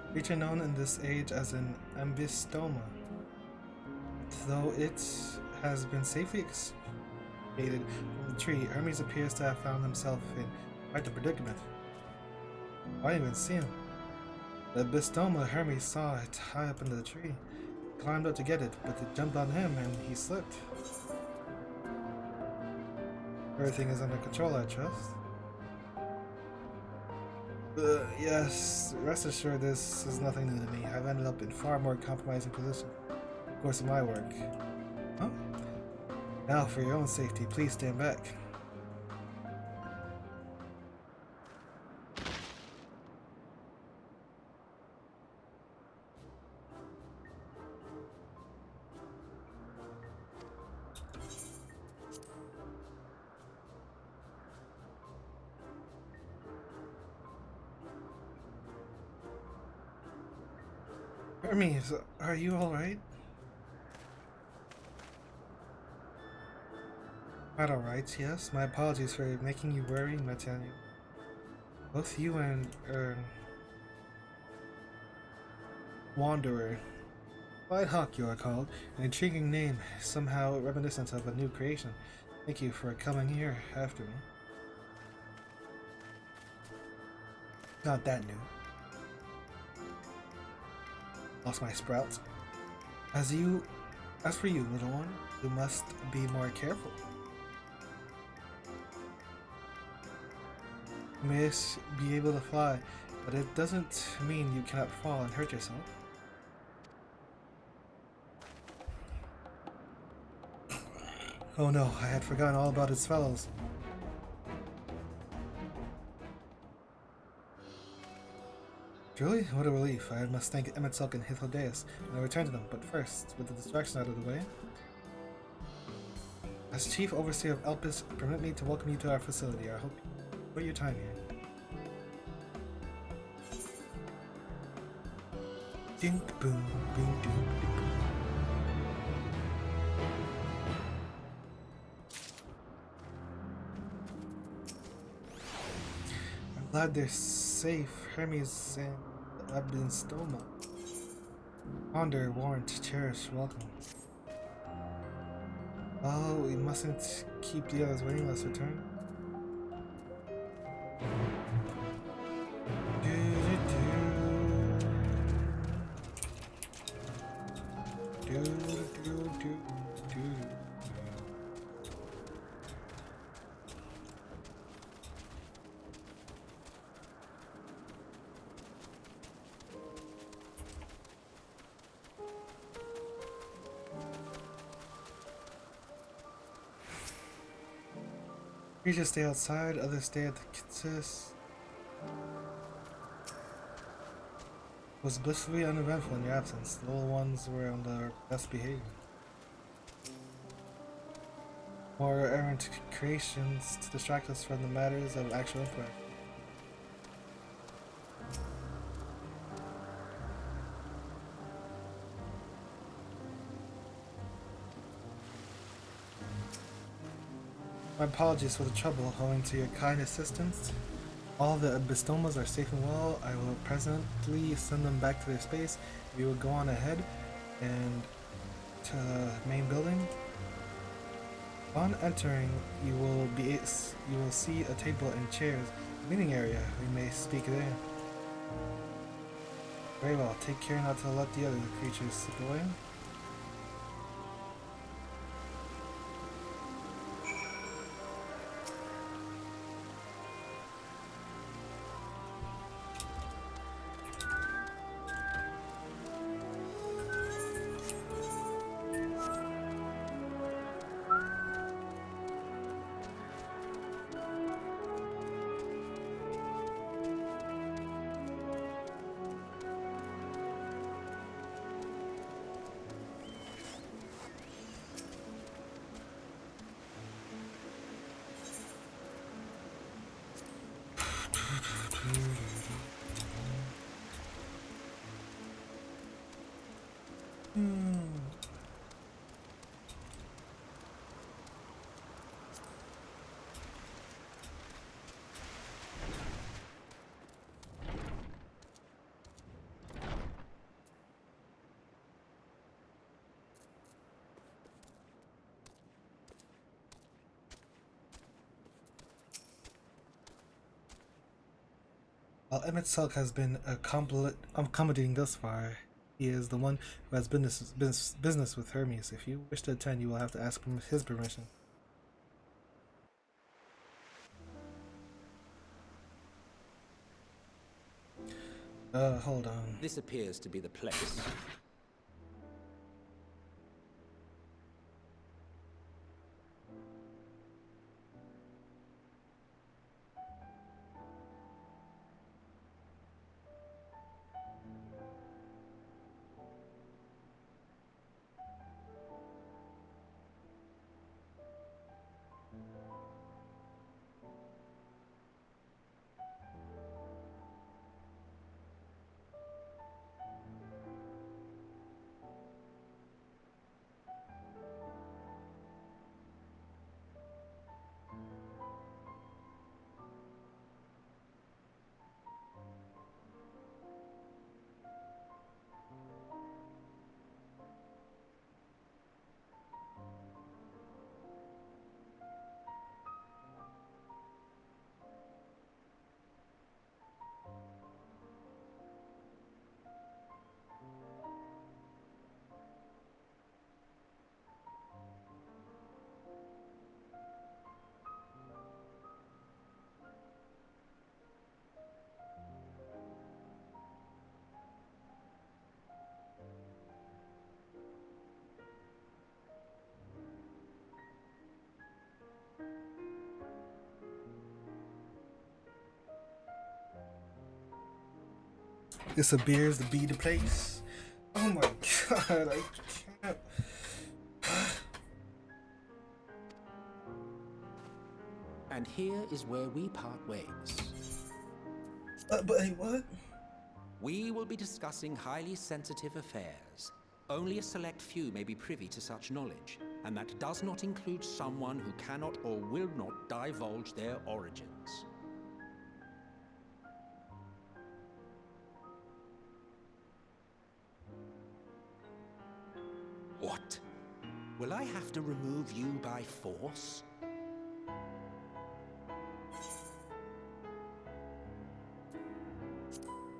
a creature known in this age as an ambystoma. Though it has been safely extricated from the tree, Hermes appears to have found himself in quite a predicament. I didn't even see him. The ambystoma Hermes saw it high up into the tree. He climbed up to get it, but it jumped on him and he slipped. Everything is under control, I trust. Yes, rest assured this is nothing new to me. I've ended up in far more compromising positions in the course of my work. Huh? Now, for your own safety, please stand back. Hermes, are you alright? Quite alright, yes. My apologies for making you worry, Matanya. Both you and, Wanderer. Whitehawk, you are called. An intriguing name, somehow reminiscent of a new creation. Thank you for coming here after me. Not that new. Lost my sprouts. As for you, little one, you must be more careful. You may be able to fly, but it doesn't mean you cannot fall and hurt yourself. Oh no, I had forgotten all about its fellows. Truly? What a relief. I must thank Emetzelk and Hythlodaeus when I return to them, but first, with the distraction out of the way, as Chief Overseer of Elpis, permit me to welcome you to our facility. I hope you enjoy your time here. Dink boom, boom, doom, boom. I'm glad they're safe. Hermes and Ambystoma. Ponder, warrant, cherish, welcome. Oh, we mustn't keep the others waiting. Let's return. Creatures stay outside, others stay at the kitsis. It was blissfully uneventful in your absence. The little ones were on their best behavior. More errant creations to distract us from the matters of actual import. My apologies for the trouble. Owing to your kind assistance, all the Ambystomas are safe and well. I will presently send them back to their space. We will go on ahead and to the main building. On entering, you will see a table and chairs, meeting area. We may speak there. Very well. Take care not to let the other creatures slip away. While Emmett Selk has been accommodating thus far, he is the one who has business with Hermes. If you wish to attend, you will have to ask his permission. Hold on. This appears to be the place. This appears to be the place. Oh my god, I can't. And here is where we part ways. But hey, what? We will be discussing highly sensitive affairs. Only a select few may be privy to such knowledge, and that does not include someone who cannot or will not divulge their origins. What? Will I have to remove you by force?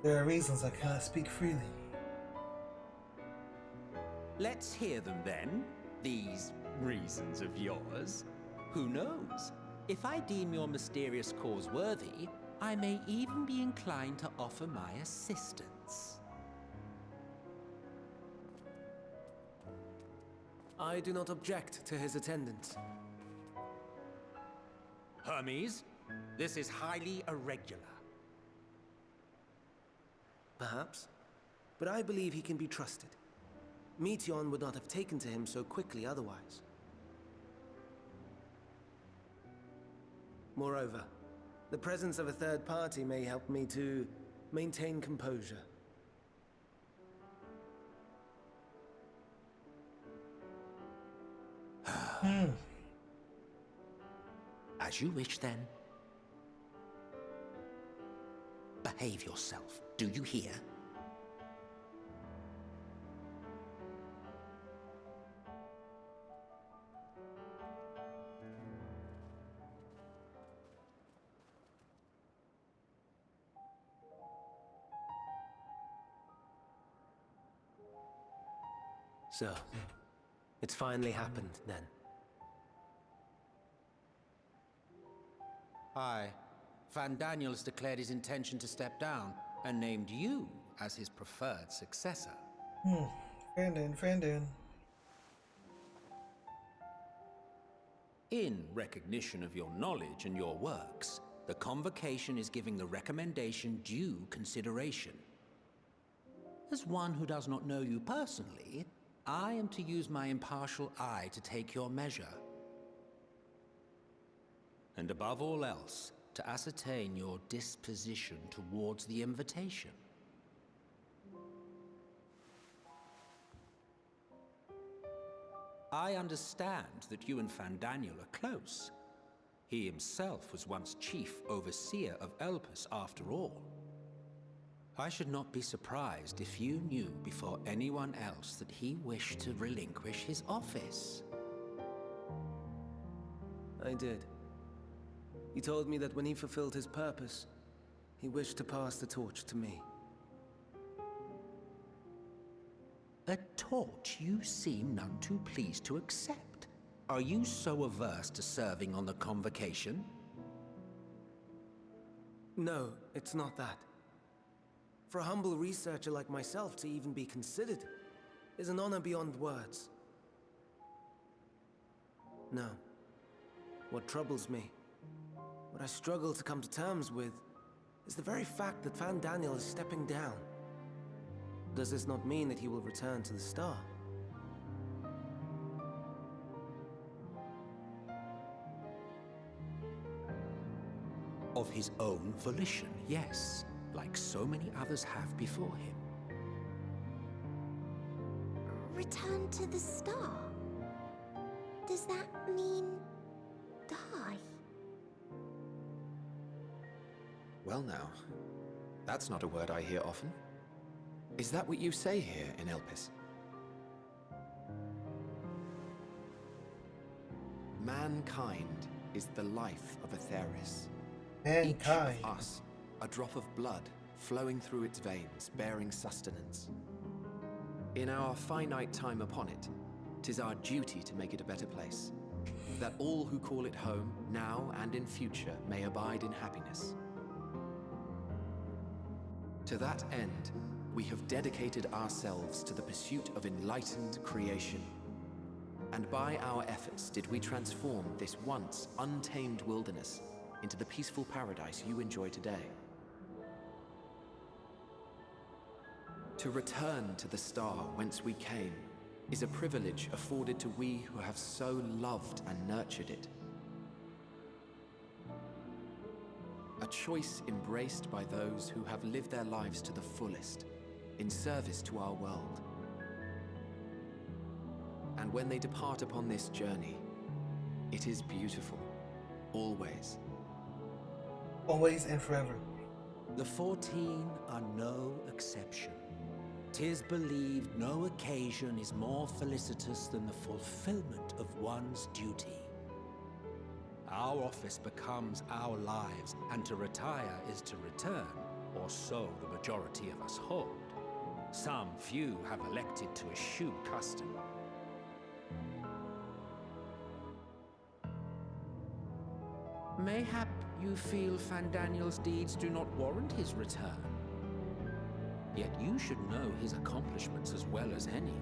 There are reasons I cannot speak freely. Let's hear them then, these reasons of yours. Who knows? If I deem your mysterious cause worthy, I may even be inclined to offer my assistance. I do not object to his attendance. Hermes, this is highly irregular. Perhaps, but I believe he can be trusted. Meteon would not have taken to him so quickly otherwise. Moreover, the presence of a third party may help me to maintain composure. As you wish, then. Behave yourself. Do you hear? So, it's finally happened, then. Aye. Van Daniel has declared his intention to step down and named you as his preferred successor. Friend. In recognition of your knowledge and your works, the Convocation is giving the recommendation due consideration. As one who does not know you personally, I am to use my impartial eye to take your measure. And above all else, to ascertain your disposition towards the invitation. I understand that you and Van Daniel are close. He himself was once chief overseer of Elpis after all. I should not be surprised if you knew before anyone else that he wished to relinquish his office. I did. He told me that when he fulfilled his purpose, He wished to pass the torch to me. A torch you seem none too pleased to accept. Are you so averse to serving on the convocation? No, it's not that. For a humble researcher like myself to even be considered is an honor beyond words. No. What troubles me, what I struggle to come to terms with, is the very fact that Fandaniel is stepping down. Does this not mean that he will return to the star? Of his own volition, yes, like so many others have before him. Return to the star? Does that mean die? Well now, that's not a word I hear often. Is that what you say here in Elpis? Mankind is the life of Atheris. Each Mankind. of us, a drop of blood flowing through its veins, bearing sustenance. In our finite time upon it, 'tis our duty to make it a better place, that all who call it home, now and in future, may abide in happiness. To that end, we have dedicated ourselves to the pursuit of enlightened creation. And by our efforts did we transform this once untamed wilderness into the peaceful paradise you enjoy today. To return to the star whence we came is a privilege afforded to we who have so loved and nurtured it. A choice embraced by those who have lived their lives to the fullest, in service to our world. And when they depart upon this journey, it is beautiful, always. Always and forever. The 14 are no exception. 'Tis believed no occasion is more felicitous than the fulfillment of one's duty. Our office becomes our lives, and to retire is to return, or so the majority of us hold. Some few have elected to eschew custom. Mayhap you feel Fandaniel's deeds do not warrant his return. Yet you should know his accomplishments as well as any.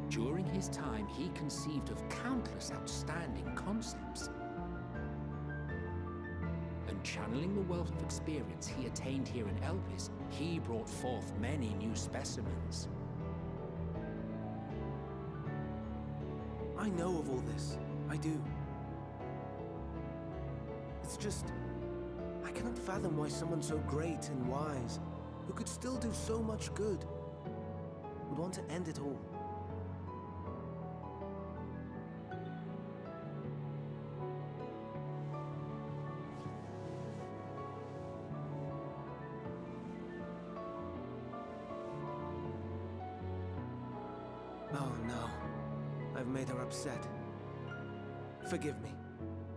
During his time, he conceived of countless outstanding concepts. And channeling the wealth of experience he attained here in Elpis, he brought forth many new specimens. I know of all this. I do. It's just, I cannot fathom why someone so great and wise, who could still do so much good, would want to end it all. Oh no, I've made her upset. Forgive me.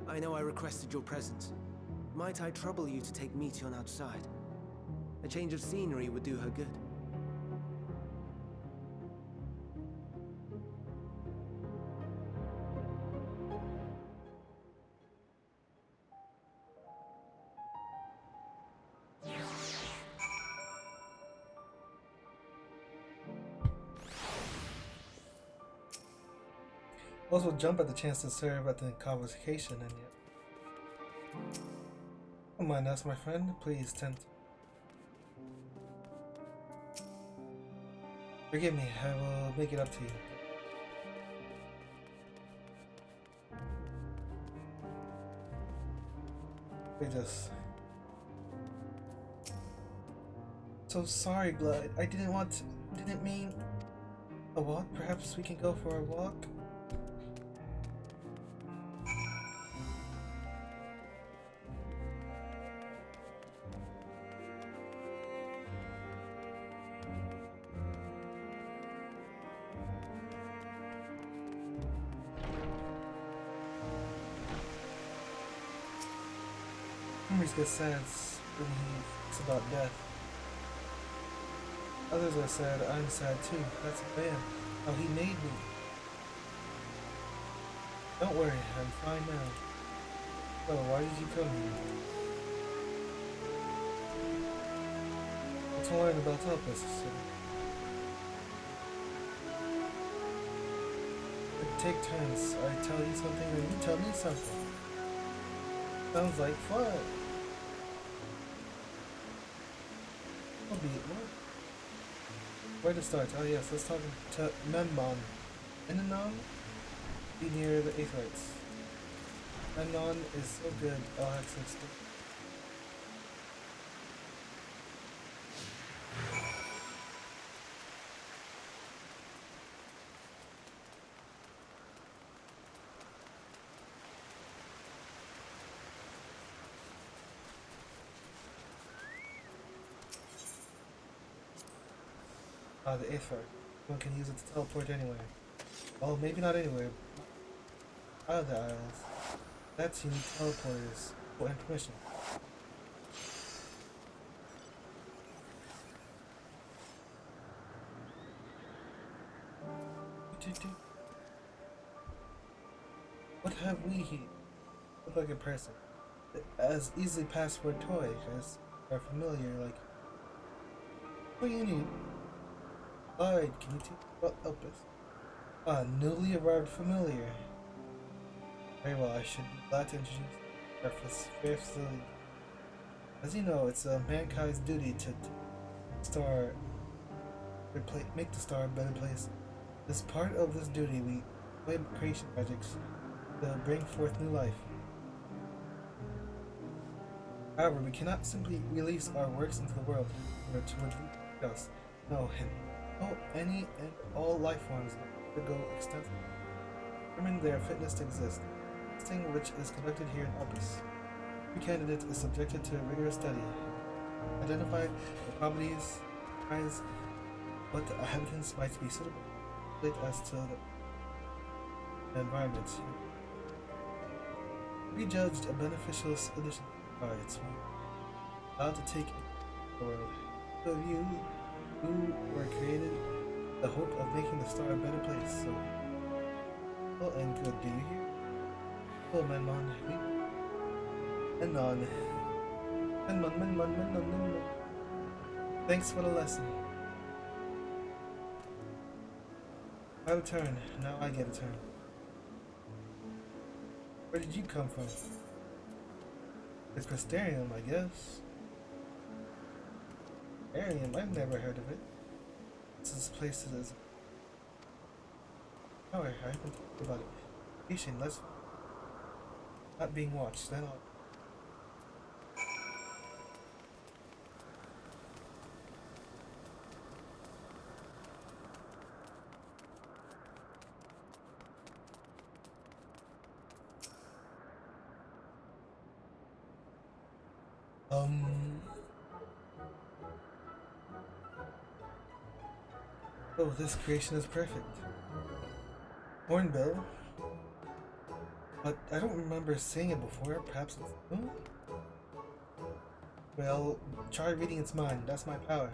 I know I requested your presence. Might I trouble you to take Meteon outside? A change of scenery would do her good. Most will jump at the chance to serve at the convocation, and yet. Don't mind us, my friend. Please tend. Forgive me, I will make it up to you. We just. So sorry, Blood. I didn't want to. Didn't mean. A walk? Perhaps we can go for a walk? Memories get sad when he thinks about death. Others are sad, I'm sad too. That's a man. How he made me. Don't worry, I'm fine now. So, why did you come here? To learn about Elpis. Take turns. I tell you something and you tell me something. Sounds like fun. I'll be at work. Where to start? Oh yes, let's talk to Memnon. Memnon? Be near the Aetherites. Memnon is so good, I'll have to explain. The Aether. One can use it to teleport anywhere. Well, maybe not anywhere. Out of the Isles. That's you need teleporters. Oh, and permission. What have we here? Look like a person. As easily passed for a toy as are familiar, like. What do you need? Alright, can you help us? Newly arrived familiar. Very well, I should be glad to introduce our facility. As you know, it's mankind's duty to make the star a better place. As part of this duty, we play creation magics to bring forth new life. However, we cannot simply release our works into the world or to us. No, any and all life forms undergo extensive, determine their fitness to exist. Testing which is conducted here in Elpis. Every candidate is subjected to rigorous study. Identify the properties, kinds, what the inhabitants might be suitable as to the environment. Be judged a beneficial addition to rights. Allowed to take the world. So you who were created the hope of making the star a better place. So well and good, do you hear? Hello, Memnon. Memnon. Thanks for the lesson. I have a turn. Now I get a turn. Where did you come from? It's Crystarium, I guess. Crystarium? I've never heard of it. What's this place that is? Oh, I haven't talked about it. Patient, let's not being watched. Then I'll. Oh, this creation is perfect. Hornbill? But I don't remember seeing it before. Perhaps it's new? Well, try reading its mind. That's my power.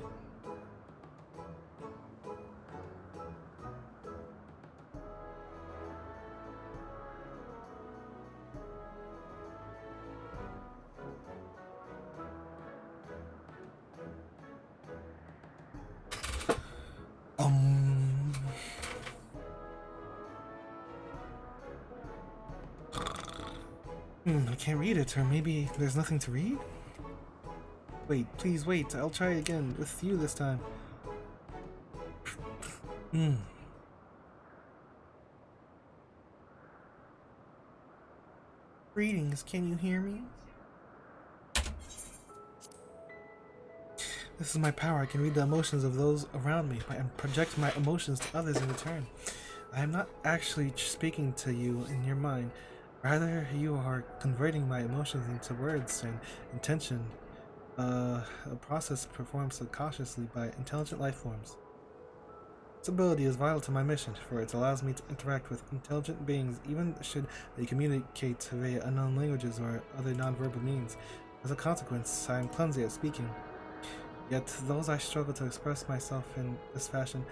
I can't read it, or maybe there's nothing to read? Wait, please wait, I'll try again, with you this time. Greetings, can you hear me? This is my power, I can read the emotions of those around me, and project my emotions to others in return. I am not actually speaking to you in your mind. Rather, you are converting my emotions into words and intention, a process performed subconsciously by intelligent life forms. This ability is vital to my mission, for it allows me to interact with intelligent beings even should they communicate via unknown languages or other nonverbal means. As a consequence, I am clumsy at speaking. Yet, those I struggle to express myself in this fashion,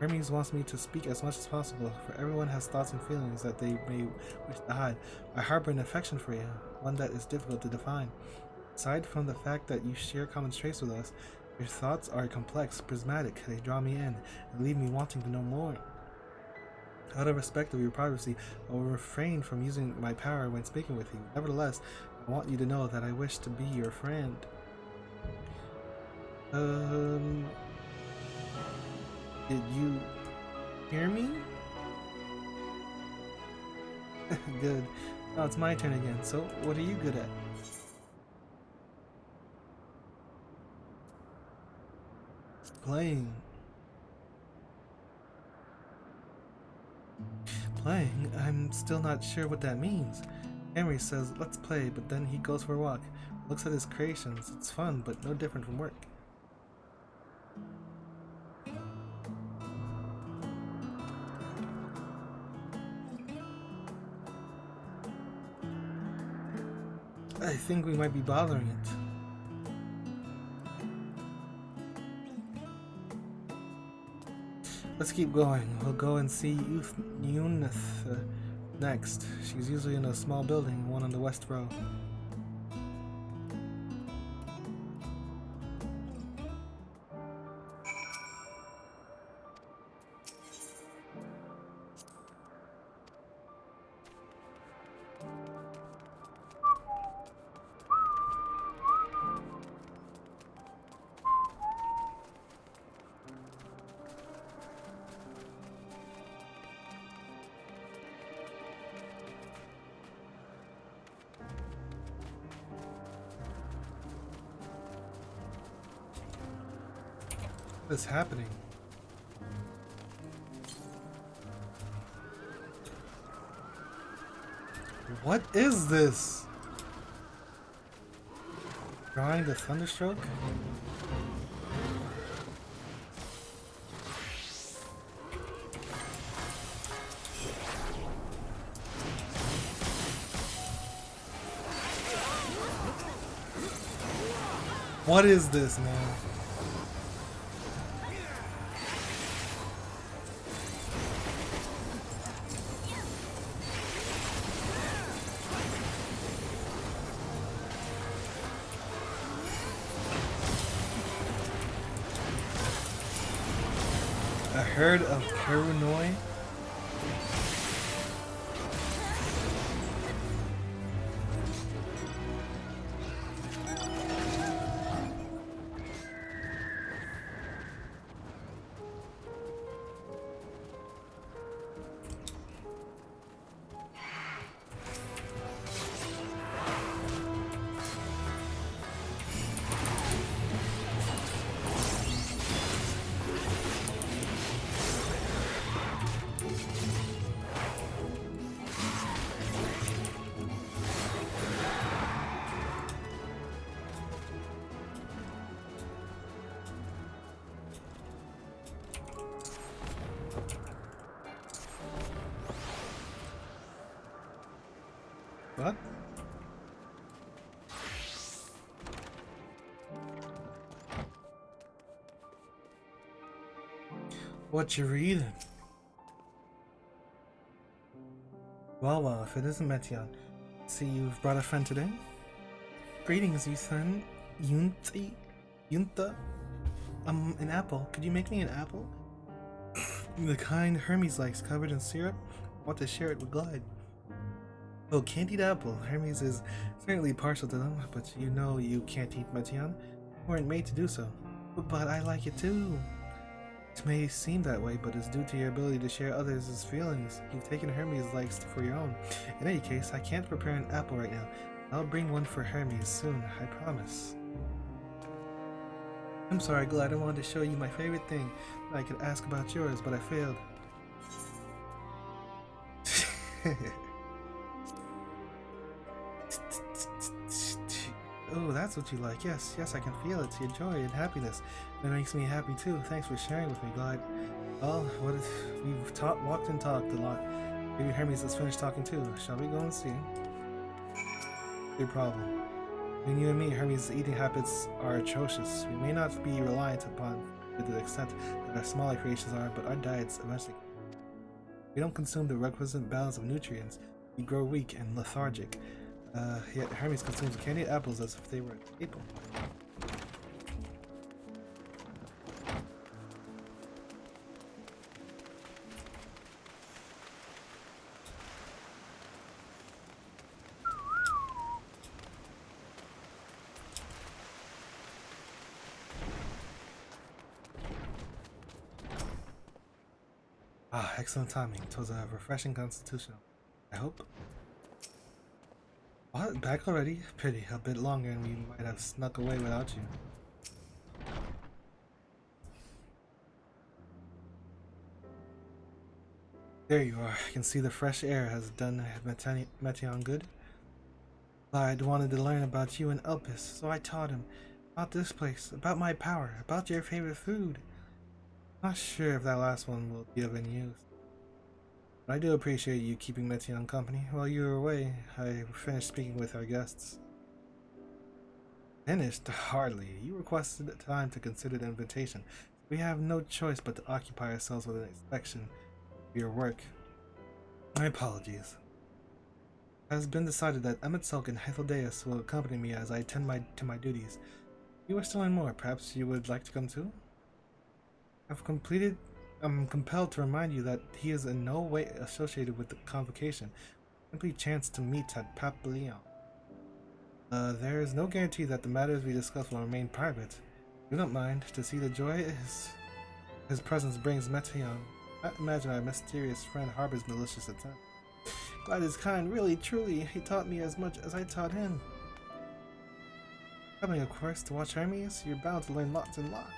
Hermes wants me to speak as much as possible, for everyone has thoughts and feelings that they may wish to hide. I harbor an affection for you, one that is difficult to define. Aside from the fact that you share common traits with us, your thoughts are complex, prismatic, they draw me in, and leave me wanting to know more. Out of respect of your privacy, I will refrain from using my power when speaking with you. Nevertheless, I want you to know that I wish to be your friend. Did you hear me? Good. Now it's my turn again, so what are you good at? Playing. Playing? I'm still not sure what that means. Henry says, let's play, but then he goes for a walk. Looks at his creations. It's fun, but no different from work. I think we might be bothering it. Let's keep going. We'll go and see Eunice next. She's usually in a small building, one on the west row. What is happening? What is this? Drawing the thunderstroke? What is this, man? A herd of Karunoi? What? What you reading? Well, if it isn't Metyon. See, you've brought a friend today? Greetings, Ethan. Yunta? An apple. Could you make me an apple? The kind Hermes likes, covered in syrup? I want to share it with Glide. Oh, candied apple. Hermes is certainly partial to them, but you know you can't eat Metyon. You weren't made to do so. But I like it too. It may seem that way, but it's due to your ability to share others' feelings. You've taken Hermes' likes for your own. In any case, I can't prepare an apple right now. I'll bring one for Hermes soon, I promise. I'm sorry, Glad. I wanted to show you my favorite thing. I could ask about yours, but I failed. Oh, that's what you like. Yes, I can feel it. Your joy and happiness. It makes me happy too. Thanks for sharing with me, Glide. Well, what if we've walked and talked a lot? Maybe Hermes has finished talking too. Shall we go and see? Your problem. Between you and me, Hermes' eating habits are atrocious. We may not be reliant upon to the extent that our smaller creations are, but our diets eventually. If we don't consume the requisite balance of nutrients, we grow weak and lethargic. Yet Hermes consumes candied apples as if they were a staple. Ah, excellent timing. It was a refreshing constitutional. I hope. What? Back already? Pity. A bit longer and we might have snuck away without you. There you are. I can see the fresh air has done Metion good. I'd wanted to learn about you and Elpis, so I taught him. About this place, about my power, about your favorite food. Not sure if that last one will be of any use. But I do appreciate you keeping Metion company. While you were away, I finished speaking with our guests. Finished? Hardly. You requested time to consider the invitation. We have no choice but to occupy ourselves with an inspection of your work. My apologies. It has been decided that Emetzelk and Hythodeus will accompany me as I attend to my duties. You are still in more. Perhaps you would like to come too? I'm compelled to remind you that he is in no way associated with the convocation. Simply chance to meet at Papillon. There is no guarantee that the matters we discuss will remain private. Do not mind to see the joy his presence brings Metion. I imagine our mysterious friend harbors malicious intent. Glad his kind, really, truly, he taught me as much as I taught him. Coming, of course, to watch Hermes, you're bound to learn lots and lots.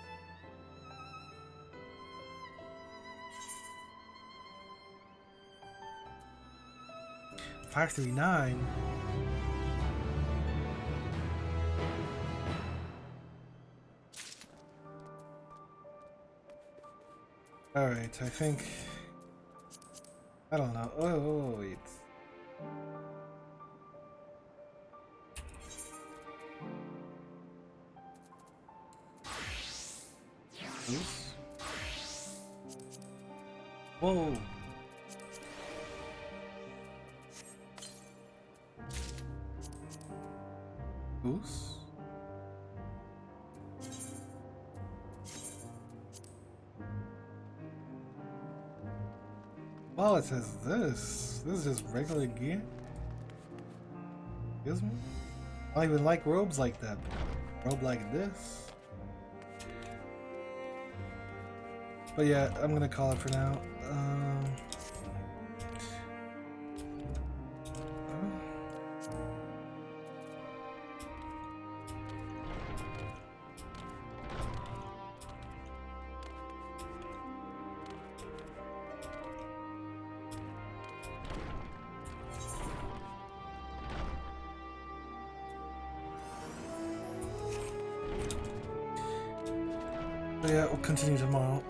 $539. Alright, I think... I don't know. Oh, wait. Oops. Whoa. Goose? Oh, it says this. This is just regular gear? Excuse me? I don't even like robes like that. Robe like this? But yeah, I'm gonna call it for now. But yeah, we'll continue tomorrow.